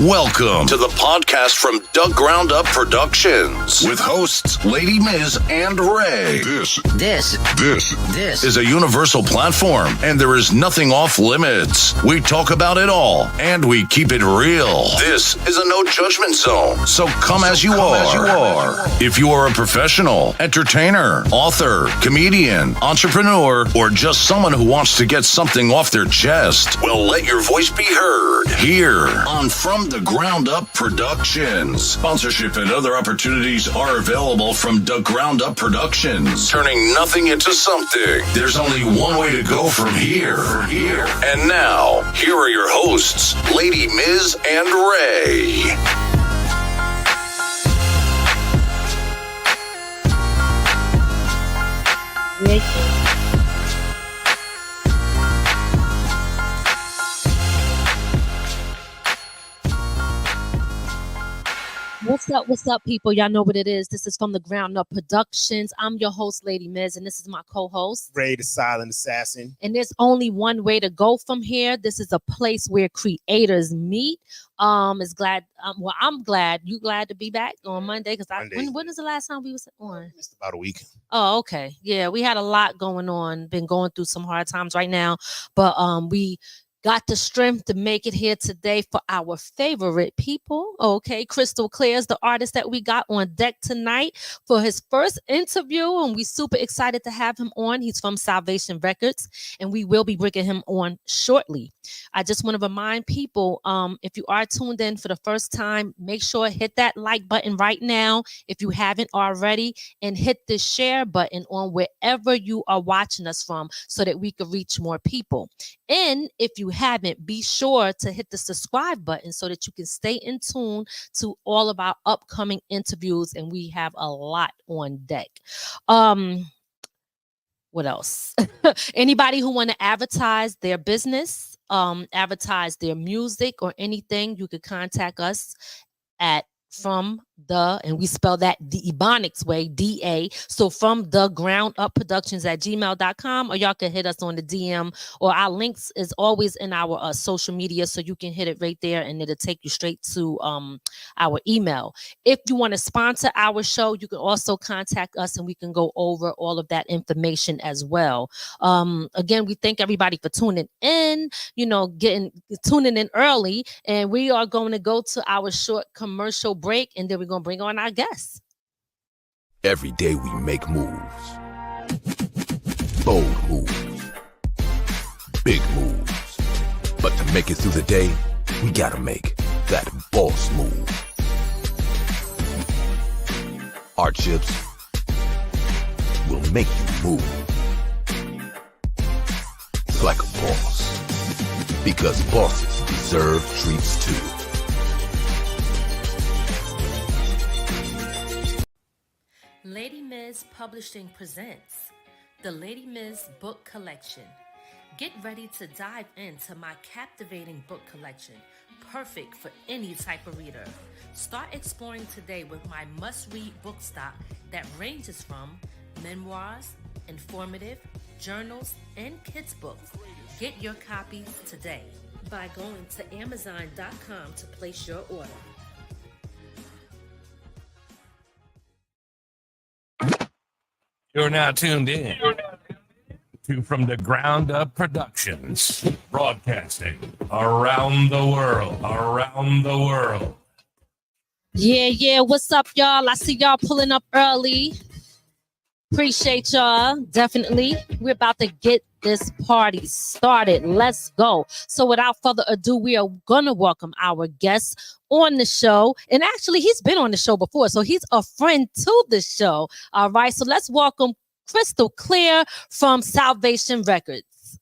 Welcome to the podcast from Doug Ground Up Productions with hosts Lady Miz and Ray. This is a universal platform, and there is nothing off limits. We talk about it all, and we keep it real. This is a no judgment zone, so come as you are. If you are a professional, entertainer, author, comedian, entrepreneur, or just someone who wants to get something off their chest, well, let your voice be heard here on From the Ground Up Productions. Sponsorship and other opportunities are available from the Ground Up Productions. Turning nothing into something. There's only one way to go from here. And now, here are your hosts, Lady Miz and Ray. What's up, people? Y'all know what it is. This is From the Ground Up Productions. I'm your host, Lady Miz, and this is my co-host, Ray, the Silent Assassin. And there's only one way to go from here. This is a place where creators meet. I'm glad. You glad to be back on Monday? Because when was the last time we was on? It's about a week. Oh, okay. Yeah, we had a lot going on. Been going through some hard times right now, but we got the strength to make it here today for our favorite people. Okay, Christal Clear is the artist that we got on deck tonight for his first interview, and we super excited to have him on. He's from Salvation Records, and we will be bringing him on shortly. I just want to remind people, if you are tuned in for the first time, make sure hit that like button right now if you haven't already, and hit the share button on wherever you are watching us from so that we can reach more people. And if you haven't, be sure to hit the subscribe button so that you can stay in tune to all of our upcoming interviews, and we have a lot on deck. What else? Anybody who want to advertise their business, advertise their music or anything, you could contact us at and we spell that the Ebonics way, DA. So From the Ground Up Productions at gmail.com, or y'all can hit us on the DM, or our links is always in our social media, so you can hit it right there and it'll take you straight to our email. If you want to sponsor our show, you can also contact us and we can go over all of that information as well. Again, we thank everybody for tuning in, tuning in early, and we are going to go to our short commercial break, and then we're going to bring on our guests. Every day we make moves. Bold moves. Big moves. But to make it through the day, we gotta make that boss move. Hardships will make you move. Like a boss. Because bosses deserve treats too. Lady Miz Publishing presents the Lady Miz Book Collection. Get ready to dive into my captivating book collection, perfect for any type of reader. Start exploring today with my must-read book stock that ranges from memoirs, informative, journals, and kids books. Get your copies today by going to Amazon.com to place your order. You're now tuned in to From the Ground Up Productions, broadcasting around the world. Yeah. What's up, y'all? I see y'all pulling up early. Appreciate y'all. Definitely. We're about to get this party started. Let's go. So without further ado, we are going to welcome our guest on the show. And actually, he's been on the show before, so he's a friend to the show. All right. So let's welcome Christal Clear from Salvation Records.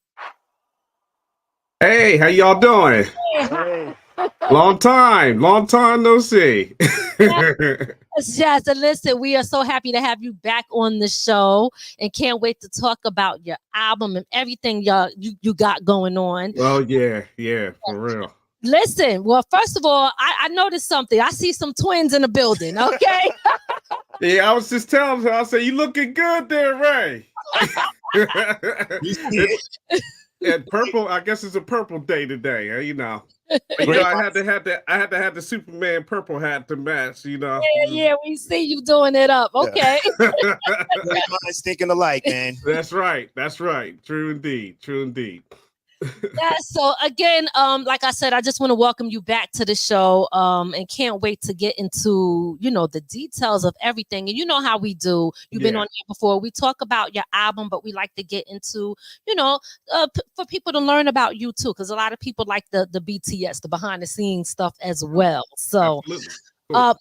Hey, how y'all doing? Hey. Long time no see. Yes, and listen, we are so happy to have you back on the show and can't wait to talk about your album and everything you got going on. Oh, yeah, for real. Listen, well, first of all, I noticed something. I see some twins in the building, okay? Yeah, I was just telling her, I said, you looking good there, Ray. And purple, I guess it's a purple day today, you know. You know, I had to have the Superman purple hat to match. You know. Yeah, we see you doing it up. Okay. Great minds thinking alike, man. That's right. True indeed. Yeah, so again, like I said, I just want to welcome you back to the show, and can't wait to get into, the details of everything. And you know how we do. You've been on here before. We talk about your album, but we like to get into, for people to learn about you too, because a lot of people like the BTS, the behind the scenes stuff as well. So, cool.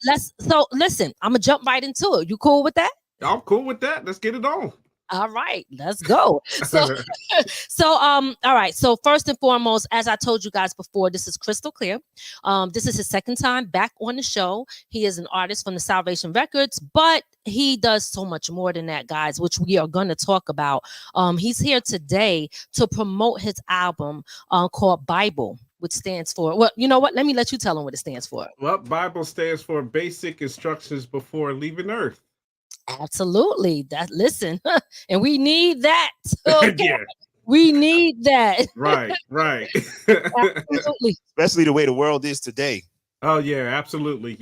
Listen, I'm gonna jump right into it. You cool with that? I'm cool with that. Let's get it on. All right, let's go. All right. So first and foremost, as I told you guys before, this is Christal Clear. This is his second time back on the show. He is an artist from the Salvation Records, but he does so much more than that, guys, which we are going to talk about. He's here today to promote his album called B.I.B.L.E, which stands for, well, you know what? Let me let you tell him what it stands for. Well, B.I.B.L.E stands for Basic Instructions Before Leaving Earth. Absolutely. Listen, and we need that. Okay? Yeah. We need that. Right. Absolutely. Especially the way the world is today. Oh yeah, absolutely.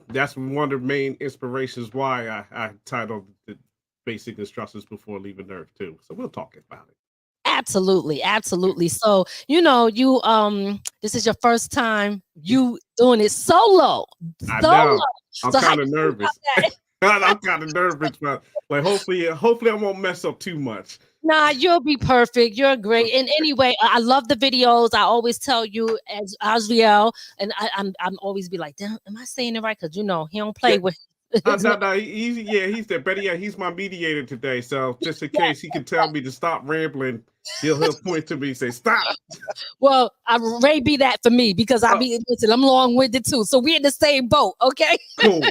That's one of the main inspirations why I titled the Basic Instructions Before Leaving Earth too. So we'll talk about it. Absolutely. So, this is your first time you doing it solo. I know. I'm kind of nervous. I'm kind of nervous, but like hopefully I won't mess up too much. Nah, you'll be perfect. You're great. And anyway, I love the videos. I always tell you as Azriel, and I'm always be like, damn, am I saying it right? Because he don't play with. No, he's there. Better yet, he's my mediator today. So just in case he can tell me to stop rambling, he'll point to me and say, stop. Well, Ray be that for me because I'm long-winded too. So we're in the same boat, okay? Cool.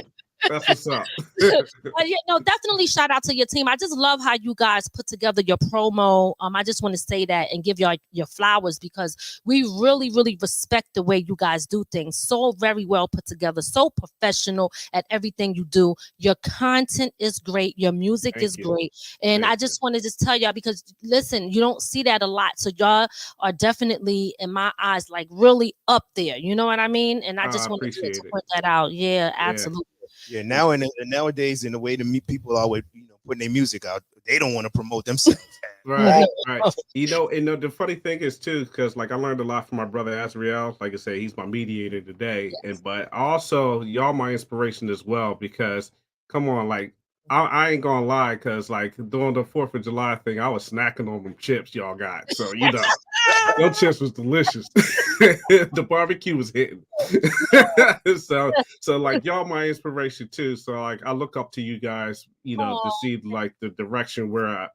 That's what's up. Definitely shout out to your team. I just love how you guys put together your promo. I just want to say that and give your flowers because we really, really respect the way you guys do things. So very well put together, so professional at everything you do. Your content is great. Your music is great. And I just want to just tell y'all because listen, you don't see that a lot. So y'all are definitely, in my eyes, like really up there. You know what I mean? And I just want to point that out. Yeah, absolutely. Yeah, nowadays in the way the people are putting their music out, they don't want to promote themselves. Right. The funny thing is too, because like I learned a lot from my brother Azriel. Like I said, he's my mediator today, but also y'all my inspiration as well. Because come on, like I ain't gonna lie, because like during the 4th of July thing, I was snacking on them chips y'all got. So those chips was delicious. The barbecue was hitting. so like y'all my inspiration too. So like I look up to you guys, to see like the direction where I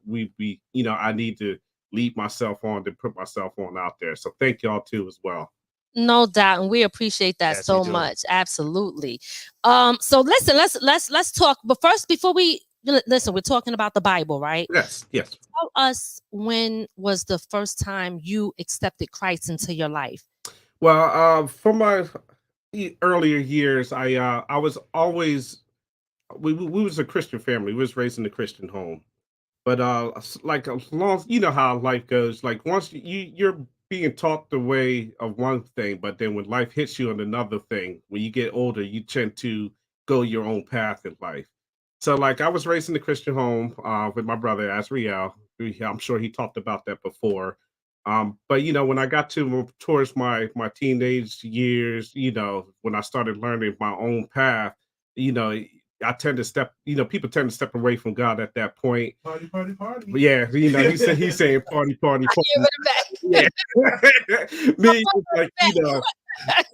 need to lead myself on, to put myself on out there. So thank y'all too as well. No doubt, and we appreciate that so much. Absolutely. So listen, let's talk. But first, before we listen, we're talking about the Bible, right? Yes. Tell us, when was the first time you accepted Christ into your life? Well, from my earlier years, I was always we was a Christian family. We was raised in a Christian home, but like as long as how life goes, like once you're being taught the way of one thing, but then when life hits you on another thing, when you get older, you tend to go your own path in life. So like I was raised in the Christian home with my brother Azriel. I'm sure he talked about that before. But when I got towards my teenage years, when I started learning my own path, I tend to people tend to step away from God at that point. Party. But yeah, he's saying party. Yeah. Me was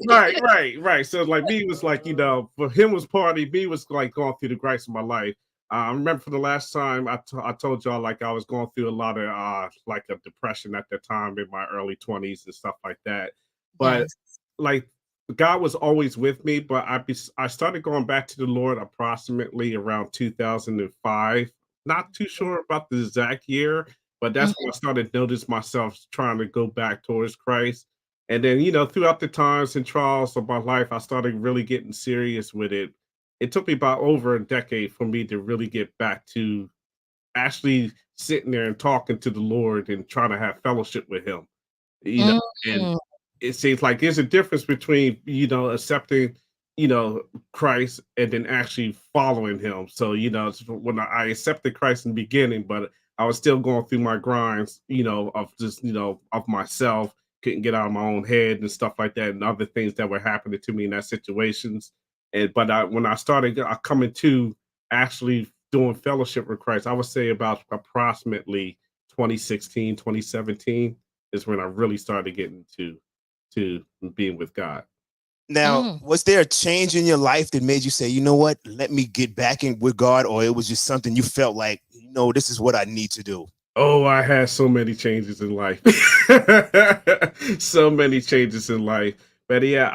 like, right. So like me was like, for him was party, me was like going through the gripes of my life. I remember for the last time I told y'all like I was going through a lot of like a depression at the time in my early 20s and stuff like that. But like God was always with me, but I started going back to the Lord approximately around 2005. Not too sure about the exact year, but that's when I started noticing myself trying to go back towards Christ. And then, throughout the times and trials of my life, I started really getting serious with it. It took me about over a decade for me to really get back to actually sitting there and talking to the Lord and trying to have fellowship with him. And it seems like there's a difference between, accepting, Christ and then actually following him. So, when I accepted Christ in the beginning, but I was still going through my grinds, of just, of myself, couldn't get out of my own head and stuff like that, and other things that were happening to me in that situations. When I started coming to actually doing fellowship with Christ, I would say about approximately 2016, 2017 is when I really started getting to being with God. Now, was there a change in your life that made you say, you know what, let me get back in with God, or it was just something you felt like, this is what I need to do? Oh, I had so many changes in life. So many changes in life. But yeah,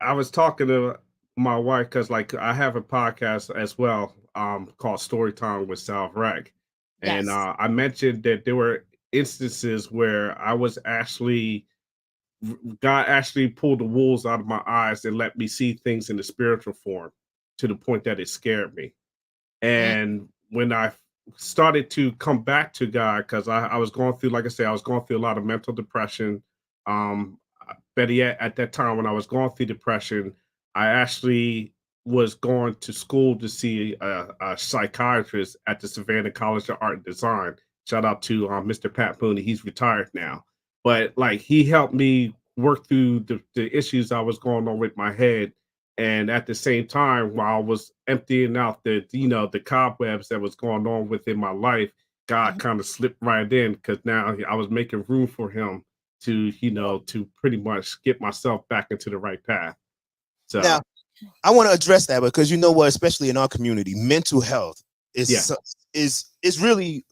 I was talking to my wife because like I have a podcast as well, called Storytime with Sal Rec. And Yes. I mentioned that there were instances where I was actually God actually pulled the wolves out of my eyes and let me see things in the spiritual form to the point that it scared me. Mm, And when I started to come back to God, because I was going through, like I said, I was going through a lot of mental depression. Better yet, at that time when I was going through depression, I actually was going to school to see a psychiatrist at the Savannah College of Art and Design. Shout out to Mr. Pat Mooney. He's retired now. But like he helped me work through the issues I was going on with my head, and at the same time, while I was emptying out the cobwebs that was going on within my life, God mhm. kind of slipped right in because now I was making room for him to pretty much get myself back into the right path. Now, So I want to address that because you know what, especially in our community, mental health yeah, is really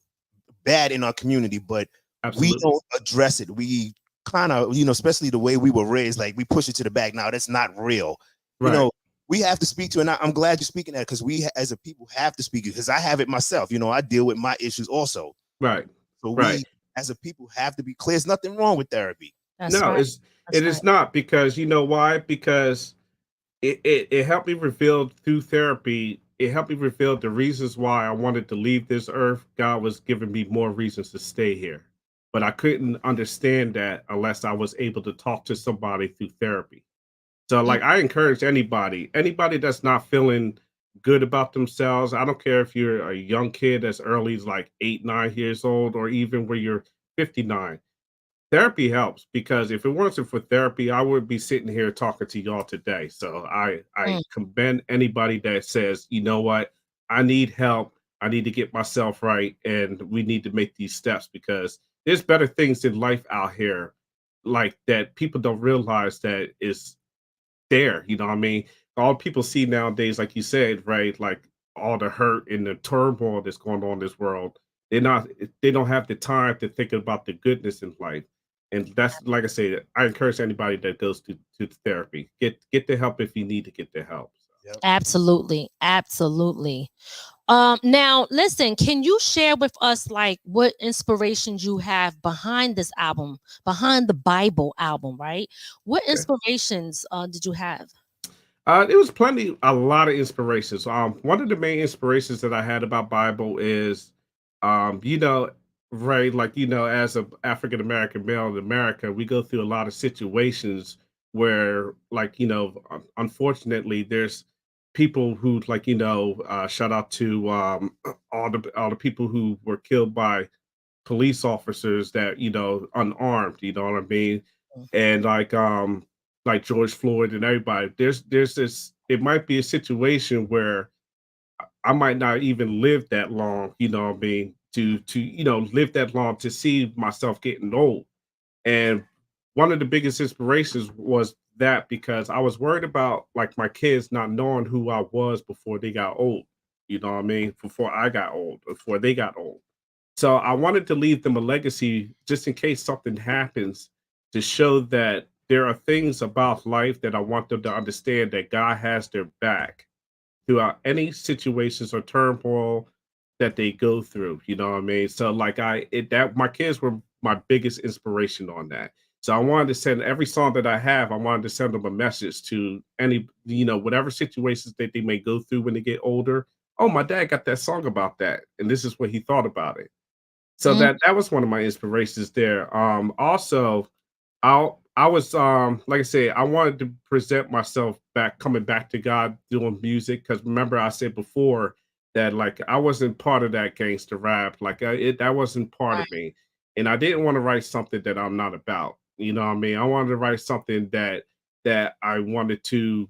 bad in our community, but we absolutely. don't address it. We kind of, especially the way we were raised, like we push it to the back. Now that's not real. You Right. know, we have to speak to, and I'm glad you're speaking that because we as a people have to speak it because I have it myself. I deal with my issues also. Right. So Right. we as a people have to be clear. There's nothing wrong with therapy. That's No, right. That's it right. is not, because you know why? Because it helped me reveal through therapy. It helped me reveal the reasons why I wanted to leave this earth. God was giving me more reasons to stay here, but I couldn't understand that unless I was able to talk to somebody through therapy. So, Mm, like, I encourage anybody that's not feeling good about themselves. I don't care if you're a young kid as early as like 8, 9 years old, or even where you're 59. Therapy helps, because if it wasn't for therapy, I would be sitting here talking to y'all today. So I mm. commend anybody that says, you know what, I need help. I need to get myself right, and we need to make these steps because there's better things in life out here, like that people don't realize that is there. You know what I mean? All people see nowadays, like you said, right? Like all the hurt and the turmoil that's going on in this world. They don't have the time to think about the goodness in life. And that's, like I said, I encourage anybody that goes to therapy. Get the help if you need to get the help. Yep. Absolutely. Absolutely. Now listen, can you share with us like what inspirations you have behind this album, behind the Bible album, right? What Okay. inspirations did you have? There was a lot of inspirations. One of the main inspirations that I had about Bible is, you know, right, like as a African American male in America, we go through a lot of situations where, like, unfortunately, there's people who, like, shout out to all the people who were killed by police officers that unarmed. You know what I mean? And like George Floyd and everybody, there's this. It might be a situation where I might not even live that long. You know what I mean? To live that long to see myself getting old. And one of the biggest inspirations was that, because I was worried about like my kids not knowing who I was before they got old. You know what I mean? Before I got old, before they got old. So I wanted to leave them a legacy just in case something happens, to show that there are things about life that I want them to understand, that God has their back throughout any situations or turmoil that they go through. You know what I mean? So like that my kids were my biggest inspiration on that. So I wanted to send every song that I have, I wanted to send them a message to any, whatever situations that they may go through when they get older. Oh, my dad got that song about that, and this is what he thought about it. So Mm, that was one of my inspirations there. Also, I'll I was like I said, I wanted to present myself coming back to God doing music. Because remember, I said before that like I wasn't part of that gangster rap. Like that wasn't part of Right. me, and I didn't want to write something that I'm not about. You know what I mean? I wanted to write something that I wanted to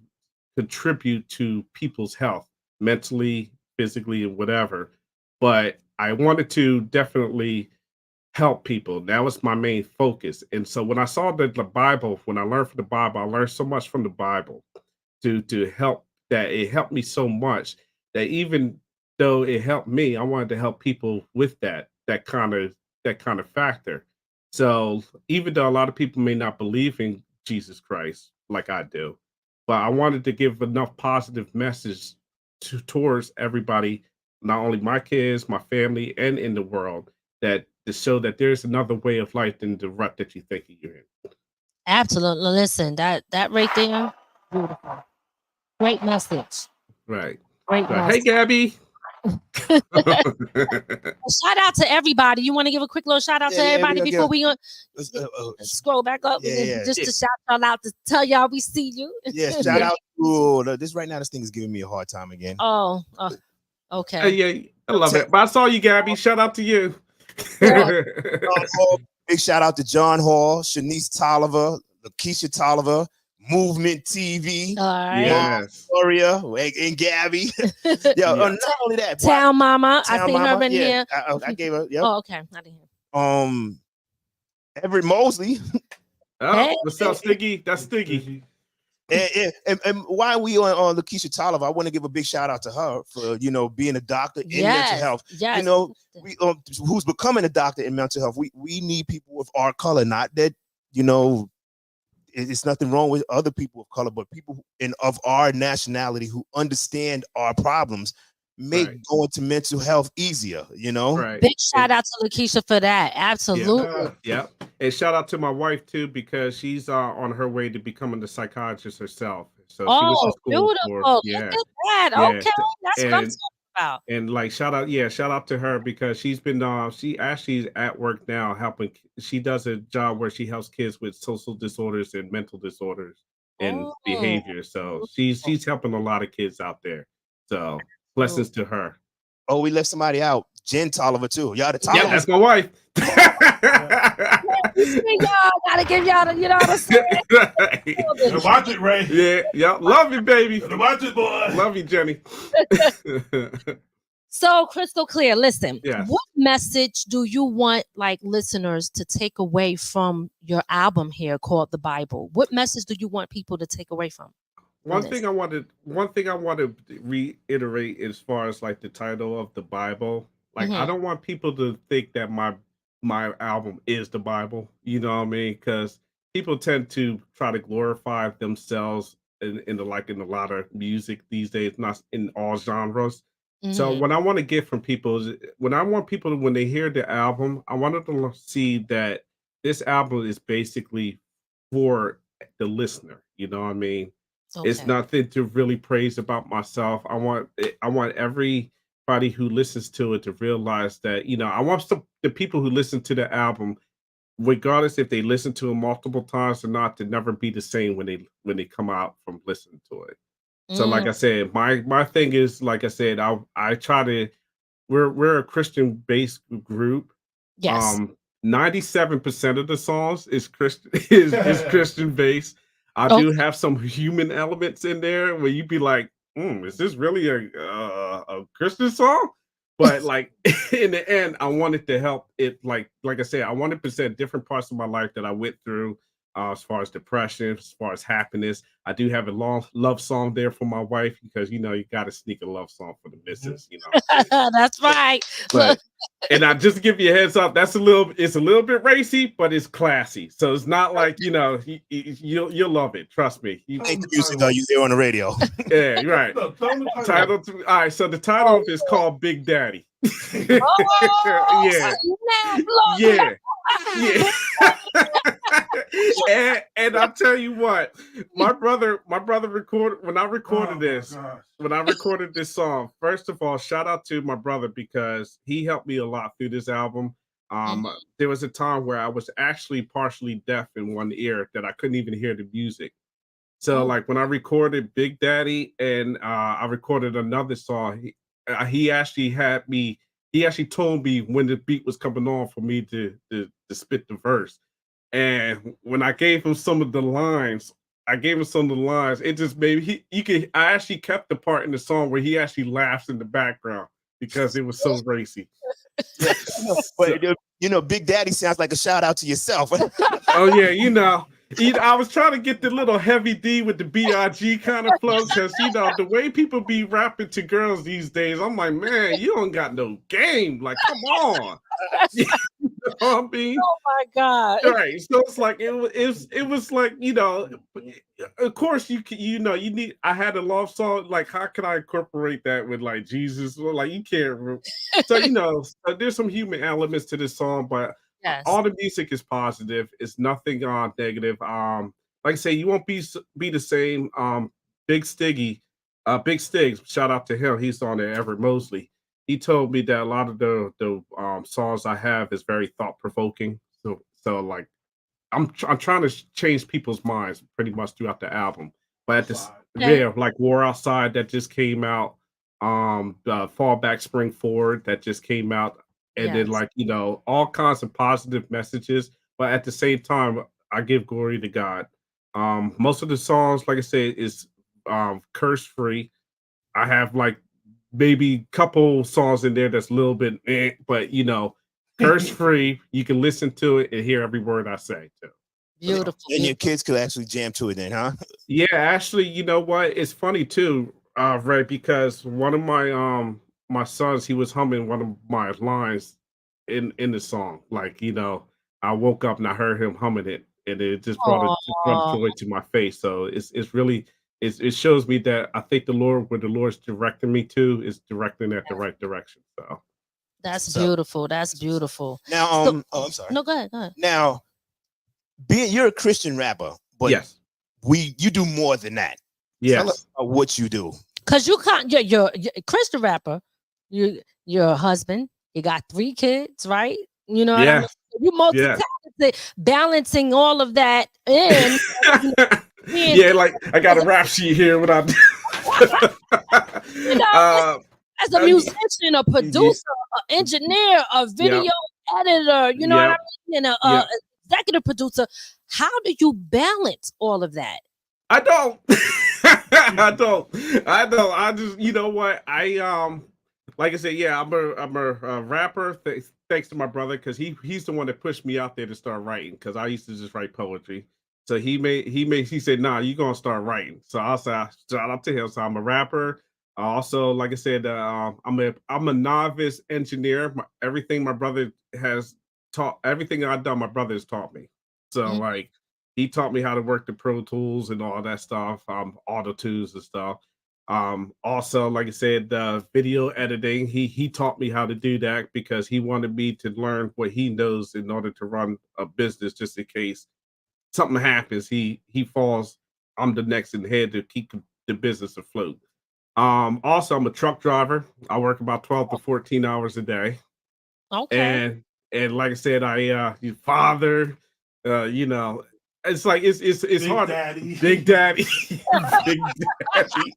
contribute to people's health, mentally, physically, and whatever. But I wanted to definitely help people. That was my main focus. And so when I saw that the Bible, when I learned from the Bible, I learned so much from the Bible to help, that it helped me so much that even though it helped me, I wanted to help people with that kind of factor. So even though a lot of people may not believe in Jesus Christ like I do, but I wanted to give enough positive message towards everybody, not only my kids, my family, and in the world, that to show that there's another way of life than the rut that you think you're in. Absolutely. Listen, that right there, beautiful. Great message. Right. Great So, hey, message. Gabby. Shout out to everybody. You want to give a quick little shout out to everybody before we scroll back up? Just to shout y'all out, to tell y'all we see you. Yeah, shout out to this right now. This thing is giving me a hard time again. Oh, okay. Yeah, I love it. But I saw you, Gabby. Shout out to you. Big shout out to John Hall, Shanice Tolliver, Lakeisha Tolliver, Movement TV, yes, Gloria, and Gabby. Not only that, Town Mama. I seen her in here. I gave her. Yep. Oh, okay. I didn't hear. Everett Mosley. Hey. What's up, Stiggy? That's Stiggy. And while we on Lakeisha Tolliver, I want to give a big shout out to her for being a doctor in mental health. Yes. We who's becoming a doctor in mental health. We need people of our color, not that it's nothing wrong with other people of color, but people of our nationality who understand our problems make going to mental health easier. Right. Big shout out to Lakeisha for that. Absolutely. Yeah. And shout out to my wife too, because she's on her way to becoming a psychiatrist herself. So she was in school beautiful. Yeah. Look at that. Okay. That's what I'm talking about. And like shout out to her, because she's been she actually is at work now helping. She does a job where she helps kids with social disorders and mental disorders and behavior. So she's helping a lot of kids out there. So blessings to her. Oh, we left somebody out. Jen Tolliver too. Y'all the Tolliver. Yeah, that's my wife. Y'all gotta give y'all the, you know what I'm saying? Watch it, Ray. Yeah. Love you, baby. Watch it, boy. Love you, Jenny. So, Christal Clear, listen. Yes. What message do you want listeners to take away from your album here called The B.I.B.L.E? What message do you want people to take away from? One thing I want to reiterate as far as the title of the Bible. I don't want people to think that my album is the Bible. You know what I mean? Because people tend to try to glorify themselves in a lot of music these days, not in all genres. So what I want to get from people is when they hear the album, I want them to see that this album is basically for the listener. You know what I mean? Okay. It's nothing to really praise about myself. I want everybody who listens to it to realize that, I want the people who listen to the album, regardless if they listen to it multiple times or not, to never be the same when they come out from listening to it. So like I said, my thing is, like I said, I try to, we're a Christian based group. Yes. 97% of the songs is Christian based. I do have some human elements in there where you'd be like, is this really a Christian song? But in the end, I wanted to help it. Like I said, I wanted to present different parts of my life that I went through, as far as depression, as far as happiness. I do have a long love song there for my wife, because you got to sneak a love song for the missus. That's right. But and I just give you a heads up, it's a little bit racy, but it's classy. So it's not like you'll love it. Trust me. You make the music, you hear on the radio. Yeah, right. Look, all right. So the title is called Big Daddy. Yeah. And I'll tell you what, my brother recorded when I recorded this song. First of all, shout out to my brother, because he helped me a lot through this album. There was a time where I was actually partially deaf in one ear that I couldn't even hear the music. So Oh, like when I recorded Big Daddy and I recorded another song, he actually had me. He actually told me when the beat was coming on for me to spit the verse. And when I gave him some of the lines, It just made I actually kept the part in the song where he actually laughs in the background because it was so racy. Yeah, So, Big Daddy sounds like a shout out to yourself. oh yeah, I was trying to get the little heavy D with the B.I.G. kind of flow because the way people be rapping to girls these days, I'm like, man, you don't got no game. Like, come on. You know what I mean? oh my God. Right. So it's like it was like, of course you need I had a love song. Like, how can I incorporate that with like Jesus? Well, like you can't so so there's some human elements to this song, but Yes. all the music is positive. It's nothing negative. Like I say, you won't be the same. Big Stiggs, shout out to him. He's on there, Everett Mosley. He told me that a lot of the songs I have is very thought provoking. So like I'm trying to change people's minds pretty much throughout the album. But at this Okay. yeah, like War Outside that just came out, Fall Back Spring Forward that just came out, and then Yes. like all kinds of positive messages. But at the same time, I give glory to God. Most of the songs, like I said, is curse free. I have like maybe couple songs in there that's a little bit, but curse free. You can listen to it and hear every word I say too. So Beautiful. And your kids could actually jam to it then, huh? yeah, actually, you know what? It's funny too, Ray, because one of my sons, he was humming one of my lines in the song. Like, I woke up and I heard him humming it, and it just brought Oh, joy to my face. So it's really it shows me that I think the Lord, where the Lord's directing me to, is directing at the right direction. So that's So beautiful. That's beautiful. now, So, I'm sorry. no, go ahead. Go ahead. Now, you're a Christian rapper, but yes, you do more than that. Tell us yes. about what you do. Cause you can't. You're a Christian rapper. You're a husband. You got 3 kids, right? You know what I mean. Yes, You yes. multi-talented, balancing all of that in. being, Yeah, like I got a rap sheet here. What I do. you know, uh, as a uh, musician, a yeah, producer, an engineer, a yeah, video editor, you know what yeah, I mean, and a yeah. executive producer. How do you balance all of that? I don't. I don't. I don't. I just, you know what? Like I said, yeah, I'm a rapper. Thanks to my brother, because he's the one that pushed me out there to start writing. Because I used to just write poetry. So he said, nah, you gonna start writing. So I'll say shout out to him. So I'm a rapper. Also, like I said, I'm a novice engineer. Everything my brother has taught, everything I've done, my brother has taught me. So Mhm. like he taught me how to work the Pro Tools and all that stuff, Auto Tunes and stuff. Also, like I said, video editing. He taught me how to do that because he wanted me to learn what he knows in order to run a business, just in case something happens. He falls. I'm the next in head to keep the business afloat. Also, I'm a truck driver. I work about 12 to 14 hours a day, Okay. and like I said, your father, you know, it's like it's Big hard. Daddy. Big Daddy, Big Daddy.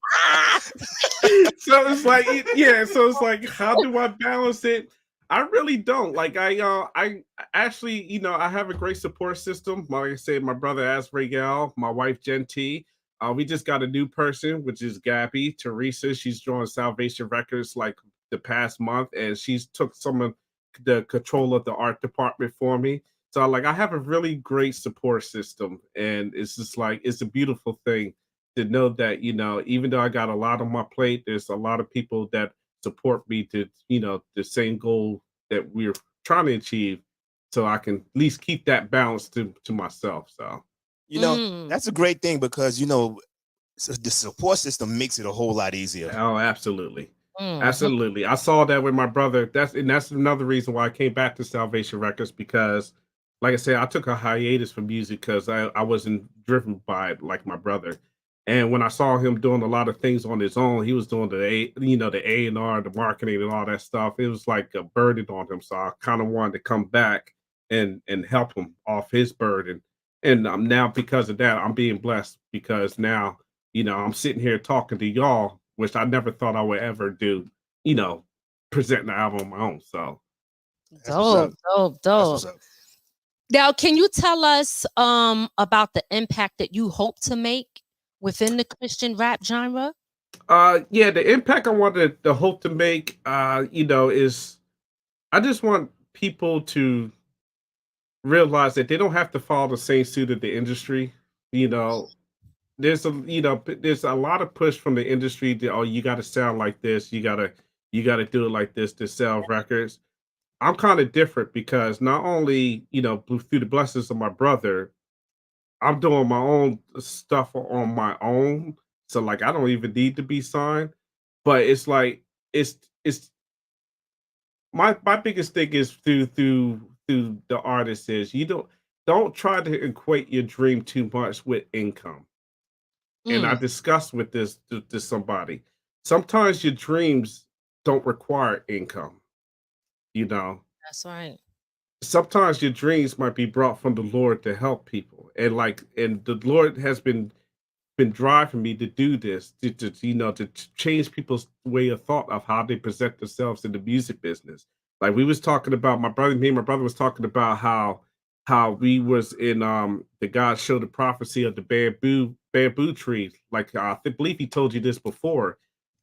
So it's like, yeah. So it's like, how do I balance it? I really don't. Like I actually, I have a great support system. Like I said, my brother Asriel, my wife Jen T. We just got a new person, which is Gabby Teresa. She's joined Salvation Records like the past month, and she's took some of the control of the art department for me. So like I have a really great support system, and it's just like it's a beautiful thing to know that even though I got a lot on my plate, there's a lot of people that support me to the same goal that we're trying to achieve, so I can at least keep that balance to myself. So Mm. That's a great thing because the support system makes it a whole lot easier. oh, absolutely. Mhm. Absolutely. I saw that with my brother. That's another reason why I came back to Salvation Records because like I said, I took a hiatus from music because I wasn't driven by it like my brother. And when I saw him doing a lot of things on his own, he was doing the A&R, the marketing and all that stuff. It was like a burden on him. So I kind of wanted to come back and help him off his burden. And now because of that, I'm being blessed because now, I'm sitting here talking to y'all, which I never thought I would ever do, you know, present an album on my own. So That's what's up. Dope. That's what's up. Now, can you tell us about the impact that you hope to make within the Christian rap genre? Yeah, the impact I wanted to hope to make, is I just want people to realize that they don't have to follow the same suit of the industry. You know, there's a lot of push from the industry that, oh, you got to sound like this, you got to do it like this to sell records. I'm kind of different because not only, through the blessings of my brother, I'm doing my own stuff on my own. So like I don't even need to be signed. But it's like it's my biggest thing is through the artist is you don't try to equate your dream too much with income. And I Mm, discussed with this to somebody. Sometimes your dreams don't require income, you know. that's right. Sometimes your dreams might be brought from the Lord to help people. And the Lord has been driving me to do this to change people's way of thought of how they present themselves in the music business. Like we was talking about me and my brother was talking about how we was in the God showed the prophecy of the bamboo tree. Like believe he told you this before,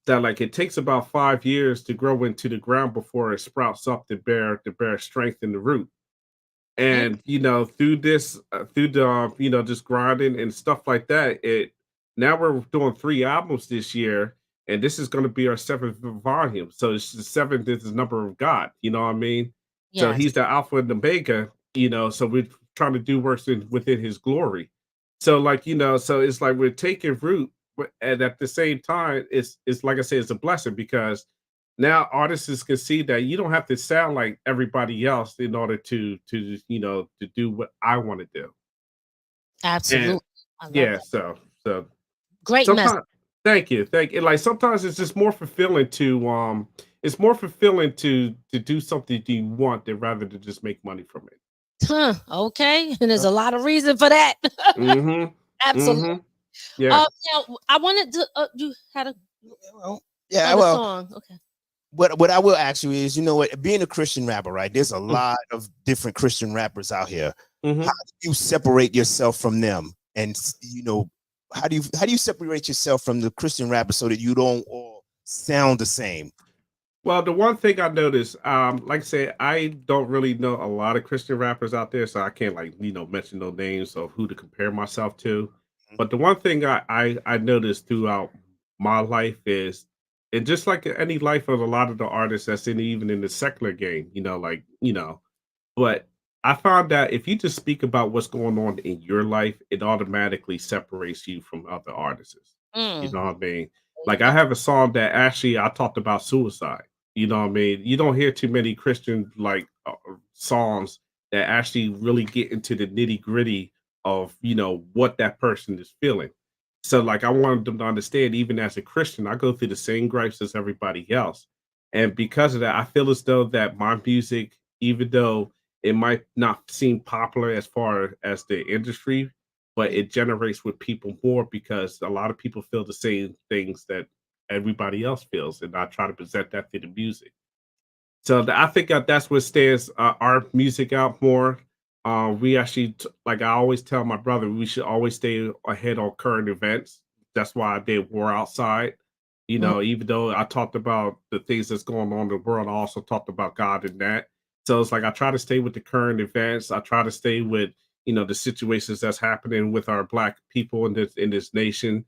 that like it takes about 5 years to grow into the ground before it sprouts up to bear strength in the root. Mm, And through this through the just grinding and stuff like that, it now we're doing 3 albums this year, and this is going to be our seventh volume. So it's the seventh is the number of God, you know what I mean? So yes. he's the alpha and omega, so we're trying to do works within his glory. So like so it's like we're taking root, and at the same time it's like I say, it's a blessing because now artists can see that you don't have to sound like everybody else in order to do what I want to do. And Absolutely. I love yeah, that. so Great message. sometimes thank you. Like sometimes it's just more fulfilling to do something you want than rather to just make money from it. Huh, okay. And there's a lot of reason for that. Mm-hmm. Absolutely. Mm-hmm. Yeah. Now I wanted to you had a Well, yeah, other well, song. Okay. what I will ask you is, being a Christian rapper, right? There's a Mm, lot of different Christian rappers out here. How mhm. do you separate yourself from them? And how do you separate yourself from the Christian rappers so that you don't all sound the same? Well, the one thing I noticed, like I said, I don't really know a lot of Christian rappers out there, so I can't mention no names of who to compare myself to. But the one thing I noticed throughout my life is, and just like any life of a lot of the artists that's even in the secular game, but I found that if you just speak about what's going on in your life, it automatically separates you from other artists. You Mm, know what I mean? there you Like I go. have a song that actually I talked about suicide. You know what I mean? You don't hear too many Christian songs that actually really get into the nitty gritty of what that person is feeling. So like I wanted them to understand, even as a Christian, I go through the same gripes as everybody else. And because of that, I feel as though that my music, even though it might not seem popular as far as the industry, but Mm, it generates with people more because a lot of people feel the same things that everybody else feels, and I try to present that through the music. So I think that's what stands our music out more. We actually, like I always tell my brother, we should always stay ahead on current events. That's why I did War Outside. mm, Even though I talked about the things that's going on in the world, I also talked about God in that. So it's like I try to stay with the current events. I try to stay with the situations that's happening with our black people in this nation,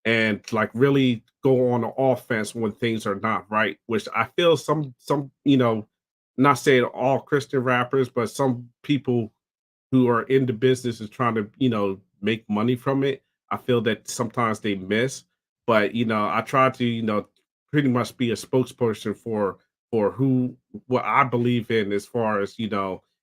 and like really go on the offense when things are not right, which I feel not saying all Christian rappers, but some people who are in the business is trying to make money from it. I feel that sometimes they miss, but I try to pretty much be a spokesperson for who what I believe in as far as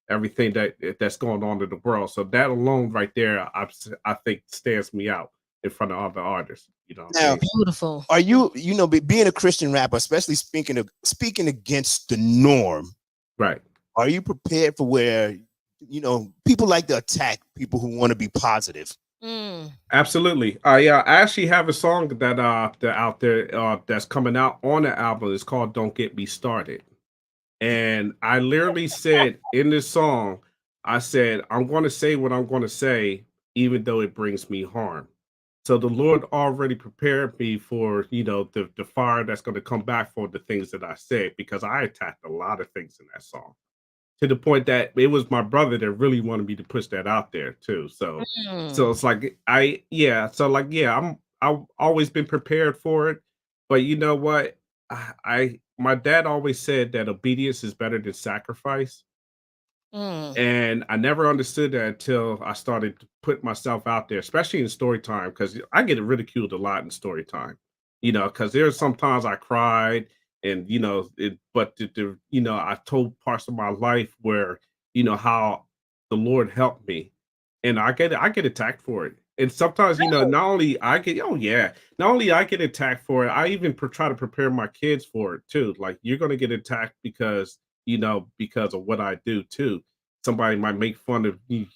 everything that's going on in the world. So that alone right there, I think stands me out. in front of other artists. You know, now, beautiful. Are you being a Christian rapper, especially speaking against the norm? Right. Are you prepared for where people like to attack people who want to be positive? Absolutely. I actually have a song that out there that's coming out on the album. It's called "Don't Get Me Started," and I literally said in this song, I said, "I'm going to say what I'm going to say, even though it brings me harm." So the Lord already prepared me for the fire that's going to come back for the things that I said, because I attacked a lot of things in that song, to the point that it was my brother that really wanted me to push that out there too. So it's like I've always been prepared for it. But you know what? My dad always said that obedience is better than sacrifice. And I never understood that until I started to put myself out there, especially in story time, because I get ridiculed a lot in story time, because there's sometimes I cried, and I told parts of my life where how the Lord helped me, and I get attacked for it. And sometimes not only I get attacked for it, I even try to prepare my kids for it too. Like, you're gonna get attacked because of what I do too. Somebody might make fun of me,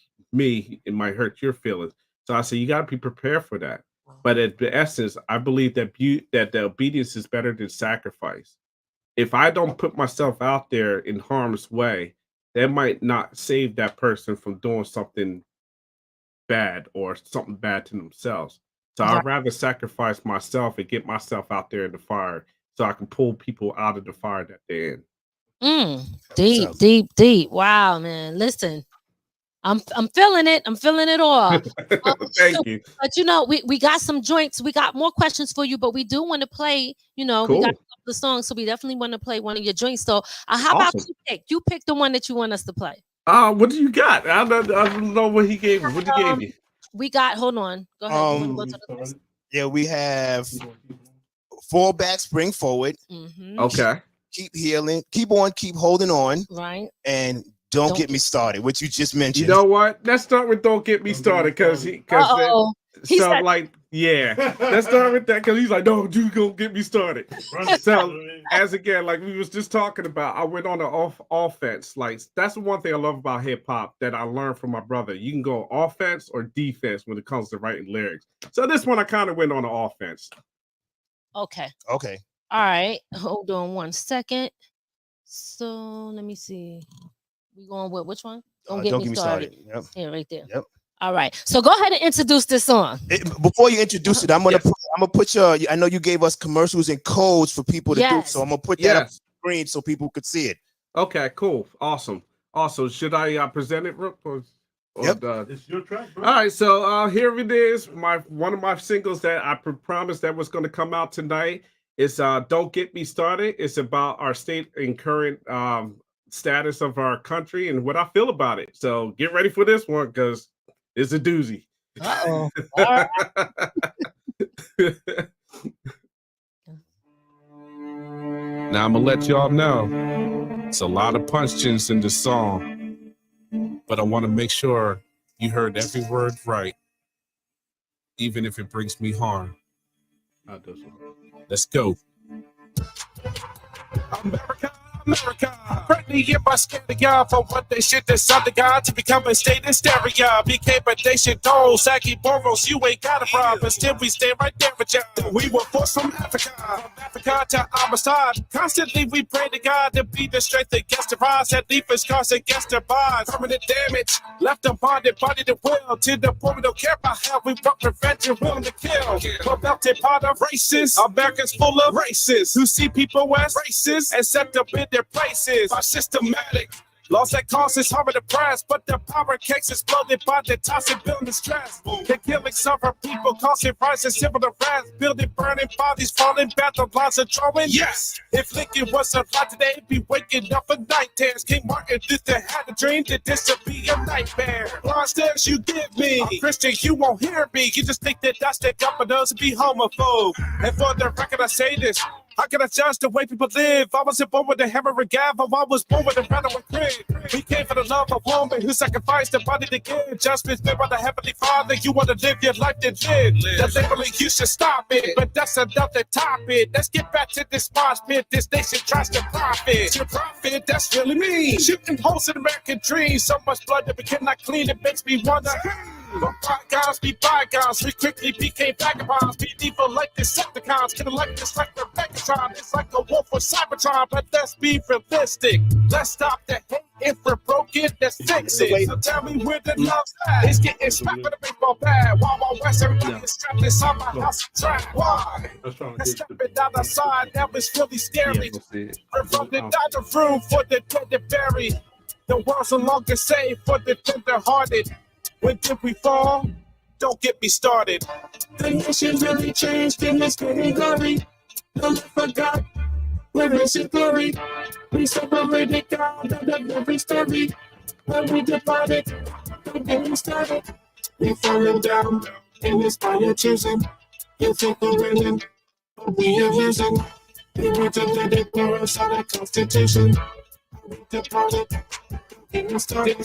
it might hurt your feelings. So I say you got to be prepared for that. But at the essence, I believe that the obedience is better than sacrifice. If I don't put myself out there in harm's way, that might not save that person from doing something bad or something bad to themselves. So I'd rather sacrifice myself and get myself out there in the fire, so I can pull people out of the fire that they're in. Deep. Wow, man. Listen, I'm feeling it. I'm feeling it all. Thank you. But we got some joints. We got more questions for you, but we do want to play. Cool. We got the song, so we definitely want to play one of your joints. So, how about you pick? You pick the one that you want us to play. What do you got? I don't know what he gave me. What he gave me? We got. Hold on. Go ahead. Go to the list? Yeah, we have Fall Back, Spring Forward. Okay. Keep Healing, Keep On, Keep Holding On. Right. And Don't Get Me Started, which you just mentioned. You know what? Let's start with Don't Get Me Started, let's start with that, because he's like, no, you gonna get me started. So as again, like we was just talking about, I went on the offense. Like, that's the one thing I love about hip hop that I learned from my brother. You can go offense or defense when it comes to writing lyrics. So this one I kind of went on the offense. Okay. All right, hold on one second. So let me see. We going with which one? Don't get me started. Yep. Yeah, right there. Yep. All right. So go ahead and introduce this song. Before you introduce it, I'm gonna put your. I know you gave us commercials and codes for people to do, so I'm gonna put that up on the screen so people could see it. Okay, cool, awesome. Should I present it, Rook? Yep. It's your track, bro. All right, so here it is. One of my singles that I promised that was going to come out tonight. It's Don't Get Me Started. It's about our state and current status of our country and what I feel about it. So get ready for this one, because it's a doozy. Uh-oh. All right. Now I'm going to let y'all know, it's a lot of punchlines in this song, but I want to make sure you heard every word right, even if it brings me harm. Let's go. America, friendly in my scandal for what they shit that's under God to become a state hysteria. Became a nation, don't saggy morals, you ain't got a problem, but still we stay right there with y'all. We were forced from Africa to our side. Constantly we pray to God to be the strength against the rise, that leave us scars against the bonds. Permanent damage, left them bonded, body to will, to the point we don't care about how we want revenge and willing to kill. We're melted pot of racists, Americans full of racists, who see people as racist and set them in their places. Are systematic laws that causes harm in the press, but the power cakes exploded by the toxic building stress. The killing of our people causing rises similar rats, building burning bodies falling back the lines of drawing. Yes, if Lincoln was alive today, he'd be waking up at night tears. King Martin Luther had a dream that this would be a nightmare. Monsters you give me, I'm Christian, you won't hear me. You just think that I stick up for those who be homophobe. And for the record, I say this: How can I judge the way people live? I wasn't born with a hammer and gavel. I was born with a rattle and grit. We came for the love of woman who sacrificed her body to give. Justice made by the Heavenly Father. You want to live your life, then live. The labeling, you should stop it. But that's another topic. Let's get back to this mosh pit. This nation tries to profit. To profit, that's really mean. Shooting holes in American dreams. So much blood that we cannot clean. It makes me wonder. But bygones be bygones. We quickly became vagabonds. Be evil like Decepticons. Killing like this like the Megatron. It's like a wolf for Cybertron. But let's be realistic. Let's stop the hate. If we're broken, let's fix it. So tell me where the love's at. It's getting smacked with a baseball bat. Wild West, everybody is strapped inside my house and track. Why? Let's step it down the side. That was really scary. We're rolling down the room for the dead and buried. The world's no longer safe for the tender-hearted. When did we fall? Don't get me started. The nation really changed in this getting glory. No, forgot. We're missing glory. We separated God out of every story. When we departed, don't get me started. We falling down in this fire choosing. You think we're winning, but we are losing. We were to let it blow us out of Constitution. We departed, don't get me started.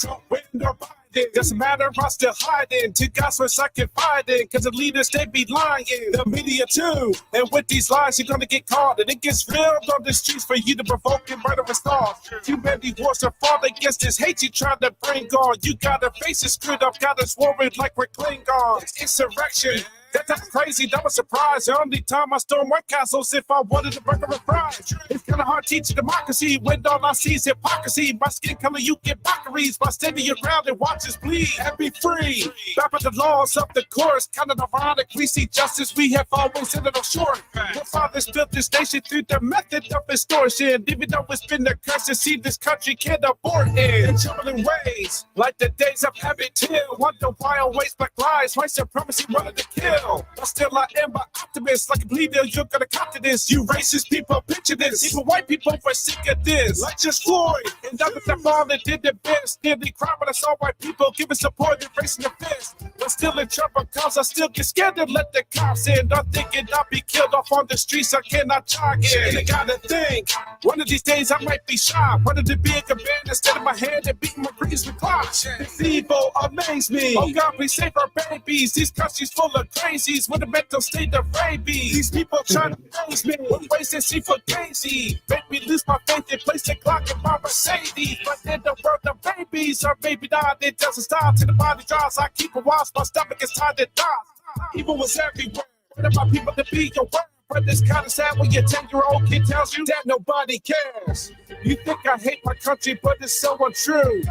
Doesn't matter, I'm still hiding. To God's first I confide in. Cause the leaders, they be lying. The media too. And with these lies, you're gonna get caught. And it gets real on the streets for you to provoke and murderous thoughts. Too many wars are fought against this hate you trying to bring on. You got our faces screwed up, got us worried like we're Klingons. Insurrection. That's crazy, that was a surprise. The only time I storm White Castles if I wanted to burger a fries. It's kind of hard teaching democracy when all I see is hypocrisy. My skin color, you get mockeries by standing your ground and watch us bleed and be free. Back with the laws of the course, kind of ironic. We see justice, we have always ended up short. Your fathers built this nation through the method of extortion. Even though it's been a curse to see this country can't abort it. In troubling ways, like the days of Emmett Till. Wonder why always black lies, white supremacy wanted to kill. But still I am an optimist. Like a believer, you're gonna copy this. You racist people, picture this. Even white people were sick of this. Like just Floyd. And others that father did the best. Nearly cried when I saw white people giving support and raising the fist. But still in trouble cause I still get scared to let the cops in. I'm thinking I'll be killed off on the streets. I cannot jog in. And I gotta think, one of these days I might be shot. Wanted to be a command instead of my hand and beating my breeze with clocks. This evil amaze me. Oh God, please save our babies. These countries full of crazies. With a mental state of rabies. These people trying to praise me with ways that seem for crazy. Make me lose my faith and place the clock in my Mercedes. But in the world of babies, or maybe not, it doesn't stop till the body drops. I keep a watch, my stomach is tied to dots. Evil was everywhere. What about people to be your word? But it's kind of sad when your 10-year-old kid tells you that nobody cares. You think I hate my country, but it's so untrue.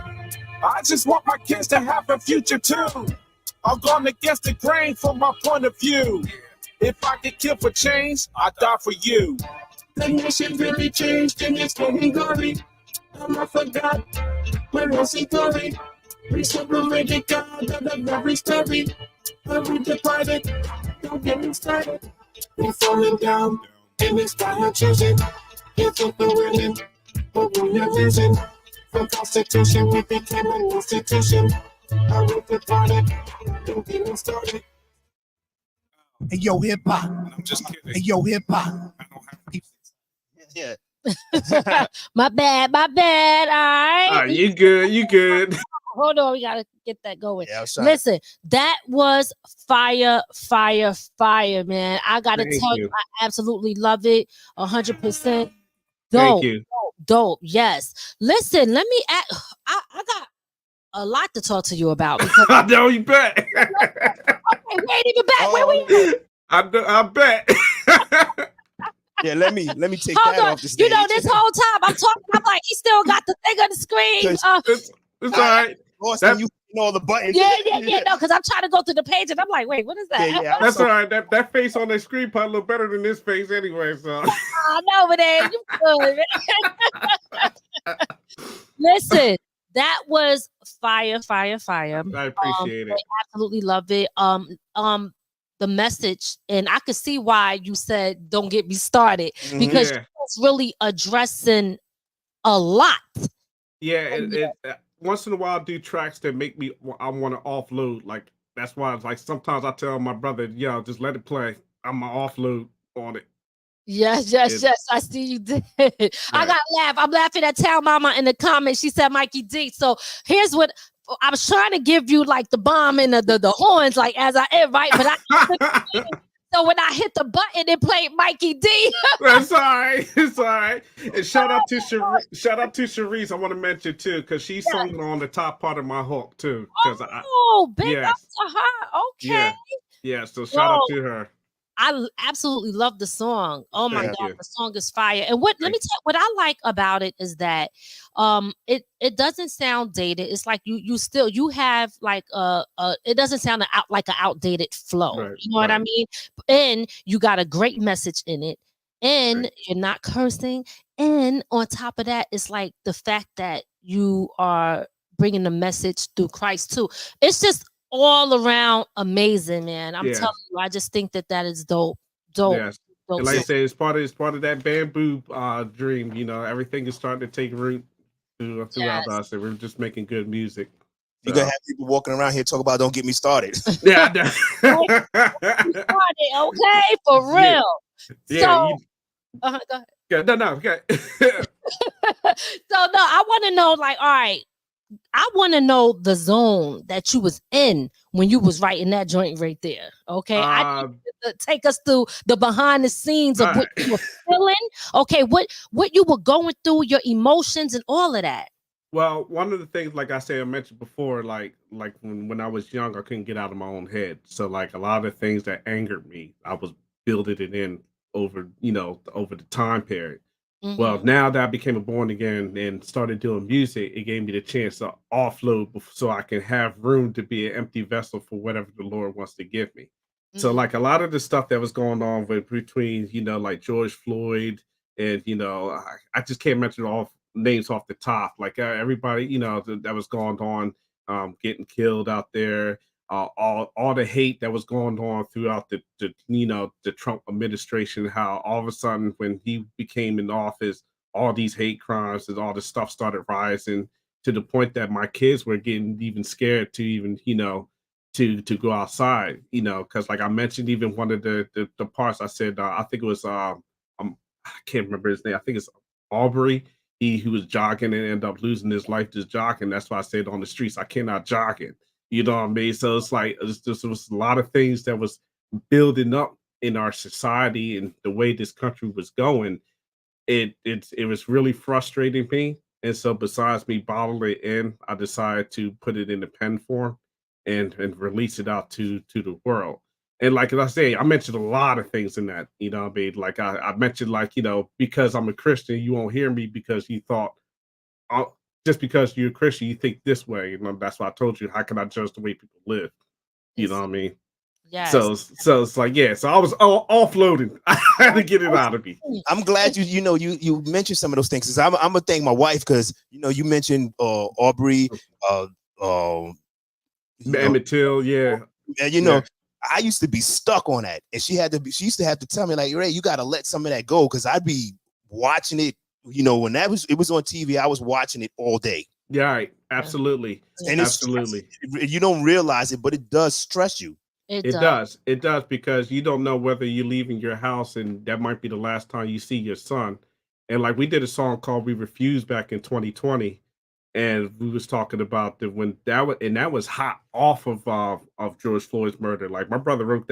I just want my kids to have a future too. I'm going against the grain from my point of view. If I get killed for change, I die for you. The nation really changed in its getting glory. I forgot when I see glory. We separated God out of every story. When we departed, don't get me started. We're falling down in this fire choosing. You think we're winning, but we are losing. From Constitution, we became an institution. I will departed, don't get me started. Hey yo, hip hop. I'm just kidding. Hey yo, hip hop. Yeah. My bad. All right. You good. Hold on, we gotta get that going. Yeah, I was trying Listen, that was fire, man. I gotta Thank tell you. you, I absolutely love it. 100%. Thank Dope. you. Dope. Yes. Listen, let me act. I got a lot to talk to you about. Because I know you bet. okay, we ain't even back. Where we at? I bet. Yeah, let me take Hold that on. off the stage. You know, this whole time I'm talking, I'm like, he still got the thing on the screen. It's all right. Austin, you know all the buttons. Yeah. No, because I'm trying to go through the page and I'm like, wait, what is that? Yeah. That's all right. That face on the screen probably look better than this face anyway. So I know, but then you good. Listen, that was fire. I appreciate it. I absolutely love it. The message, and I could see why you said don't get me started, because it's really addressing a lot. Yeah, it once in a while I do tracks that make me I want to offload. Like that's why it's like sometimes I tell my brother, yo, just let it play. I'm gonna offload on it. Yes. I see you did. I got to laugh. I'm laughing at Town Mama in the comments. She said Mikey D. So here's what I was trying to give you, like the bomb and the horns, like as I am, right? But so when I hit the button, it played Mikey D. That's all right. It's all right. And shout out to Sharice. I want to mention too, because she sung it on the top part of my hook too. Big up to her. Okay. Yeah. So shout out to her. I absolutely love the song. Oh my God, the song is fire. And let me tell you what I like about it is that it doesn't sound dated. It's like you have like it doesn't sound like an outdated flow. Right, you know what I mean? And you got a great message in it. And you're not cursing. And on top of that, it's like the fact that you are bringing the message through Christ too. It's just all around amazing, man. I'm telling you, I just think that is dope. Yes. And like I say, it's part of that bamboo dream. You know, everything is starting to take root throughout us, and we're just making good music. You're gonna have people walking around here talk about "Don't get me started." Yeah, okay, for real. Yeah. Go ahead. Yeah, no, okay. So no, I want to know, like, all right. I want to know the zone that you was in when you was writing that joint right there. Okay. I need you to take us through the behind the scenes of what you were feeling. Okay. What you were going through, your emotions and all of that. Well, one of the things, like I mentioned before, like when I was young, I couldn't get out of my own head. So like a lot of things that angered me, I was building it in over the time period. Well, now that I became a born again and started doing music, it gave me the chance to offload so I can have room to be an empty vessel for whatever the Lord wants to give me. So like a lot of the stuff that was going on between, like George Floyd and, I just can't mention all names off the top, like everybody, that was going on, getting killed out there. All the hate that was going on throughout the Trump administration, how all of a sudden when he became in office, all these hate crimes and all this stuff started rising to the point that my kids were getting even scared to even to go outside, because like I mentioned, even one of the parts I said, I think it was I can't remember his name. I think it's Aubrey. He was jogging and ended up losing his life just jogging. That's why I said on the streets, I cannot jogging. You know what I mean? So it's like there was a lot of things that was building up in our society and the way this country was going. It was really frustrating me. And so besides me bottling it in, I decided to put it in the pen form and release it out to the world. And like I say, I mentioned a lot of things in that, you know what I mean? Like I mentioned, like, because I'm a Christian, you won't hear me because you thought, just because you're a Christian, you think this way. That's why I told you, how can I judge the way people live? You know what I mean? Yes. So it's like, so I was offloading. I had to get it out of me. I'm glad you mentioned some of those things. Cause I'm gonna thank my wife because you mentioned Aubrey, Emmett Till, yeah. And I used to be stuck on that, and she used to have to tell me, like, Ray, you got to let some of that go, because I'd be watching it. When it was on TV, I was watching it all day. Yeah, right. Absolutely. And absolutely, you don't realize it, but it does stress you. It does, because you don't know whether you're leaving your house and that might be the last time you see your son. And like we did a song called "We Refuse" back in 2020, and we was talking about that was hot off of George Floyd's murder. Like my brother wrote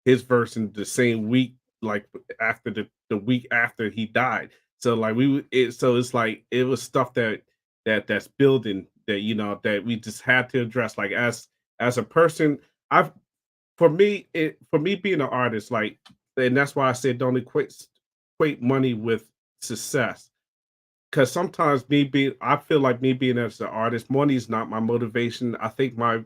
his verse in the same week, like after the week after he died. So like it's like it was stuff that's building that that we just had to address. Like as a person, for me being an artist, like, and that's why I said don't equate money with success. Because sometimes I feel like me being as an artist, money is not my motivation. I think my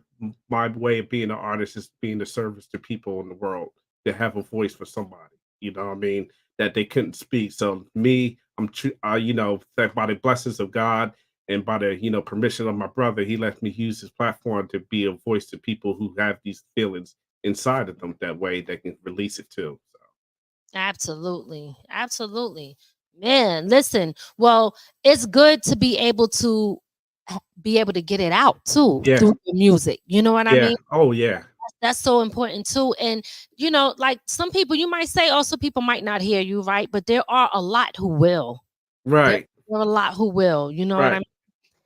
way of being an artist is being a service to people in the world, to have a voice for somebody. You know what I mean? That they couldn't speak. So me, that by the blessings of God and by the permission of my brother, he let me use his platform to be a voice to people who have these feelings inside of them. That way they can release it too. So. Absolutely. Man, listen. Well, it's good to be able to get it out too through the music. You know what I mean? Oh yeah. That's so important too. And you know, like some people you might say, also people might not hear you, right? But there are a lot who will. Right. There are a lot who will. You know what I Right. mean?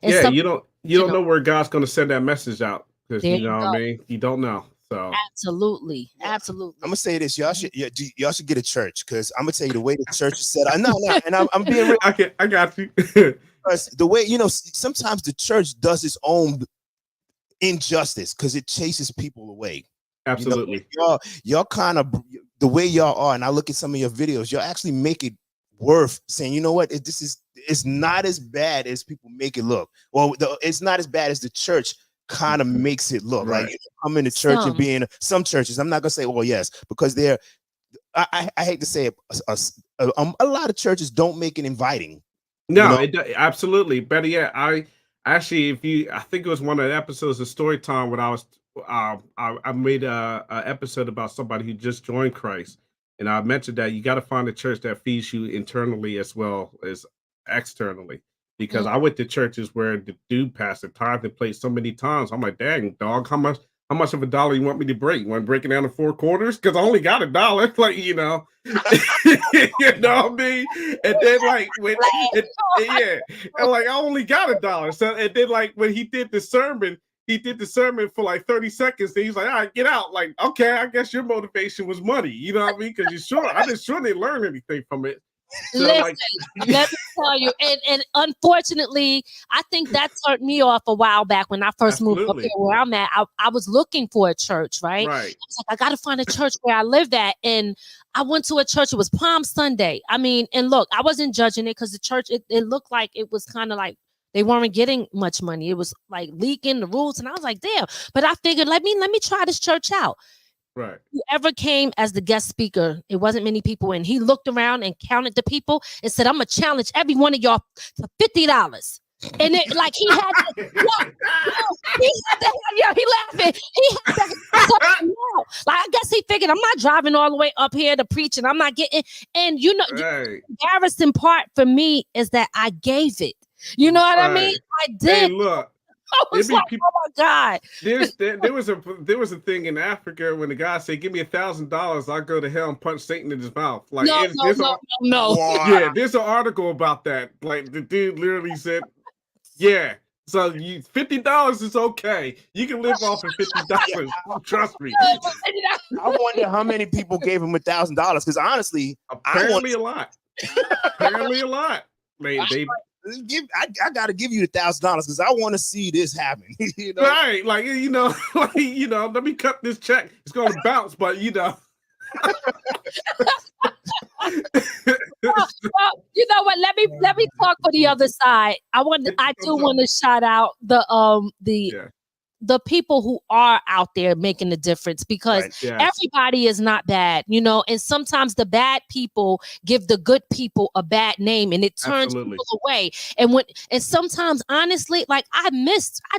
And Yeah, some, you don't know where God's going to send that message out because there you you know what go. I mean. You don't know. So Absolutely, I'm absolutely. gonna say this, y'all should get a church because I'm gonna tell you the way the church is set up. No, and I'm being real. I got you. Because the way sometimes the church does its own injustice because it chases people away. Absolutely. Y'all kind of the way y'all are, and I look at some of your videos, y'all actually make it worth saying, you know what, it's not as bad as people make it look. Well, it's not as bad as the church kind of makes it look. Right. Like I'm in the church and being some churches. I'm not gonna say, well, yes, because they're. I hate to say it, a lot of churches don't make it inviting. No, absolutely. Better yet, I actually, I think it was one of the episodes of Storytime when I was, I made a episode about somebody who just joined Christ, and I mentioned that you got to find a church that feeds you internally as well as externally. Because I went to churches where the dude pastor tithed and played so many times. I'm like, dang, dog, how much of a dollar you want me to break? You want to break it down to 4 quarters? Because I only got $1. Like, you know what I mean? And then like and like I only got $1. So and then like when he did the sermon for like 30 seconds. Then he's like, all right, get out. Like, okay, I guess your motivation was money. You know what I mean? Because I just sure didn't learn anything from it. So, listen, let me tell you, and unfortunately, I think that turned me off a while back when I first moved up here where I'm at. I was looking for a church, right? I was like, I got to find a church where I lived at, and I went to a church. It was Palm Sunday. I mean, and look, I wasn't judging it because the church, it looked like it was kind of like they weren't getting much money. It was like leaking the rules, and I was like, damn. But I figured, let me try this church out. Right. Whoever came as the guest speaker, it wasn't many people, and he looked around and counted the people and said, "I'm gonna challenge every one of y'all to $50." And it like he had to, he laughing. He had to, like I guess he figured I'm not driving all the way up here to preach, and I'm not getting. And the embarrassing part for me is that I gave it. You know what I mean? I did. Hey, look. I was like, oh my God. There was a thing in Africa when the guy said, "Give me $1,000, I'll go to hell and punch Satan in his mouth." Like, no. Yeah, there's an article about that. Like the dude literally said, "Yeah, so $50 is okay. You can live off of $50. Trust me." I wonder how many people gave him $1,000 because honestly, apparently a lot. Apparently a lot. I gotta give you $1,000 because I want to see this happen. You know? Right, like let me cut this check. It's gonna bounce, but well, you know what? Let me talk for the other side. I do want to shout out the people who are out there making a difference because everybody is not bad, and sometimes the bad people give the good people a bad name and it turns people away. And sometimes honestly, like I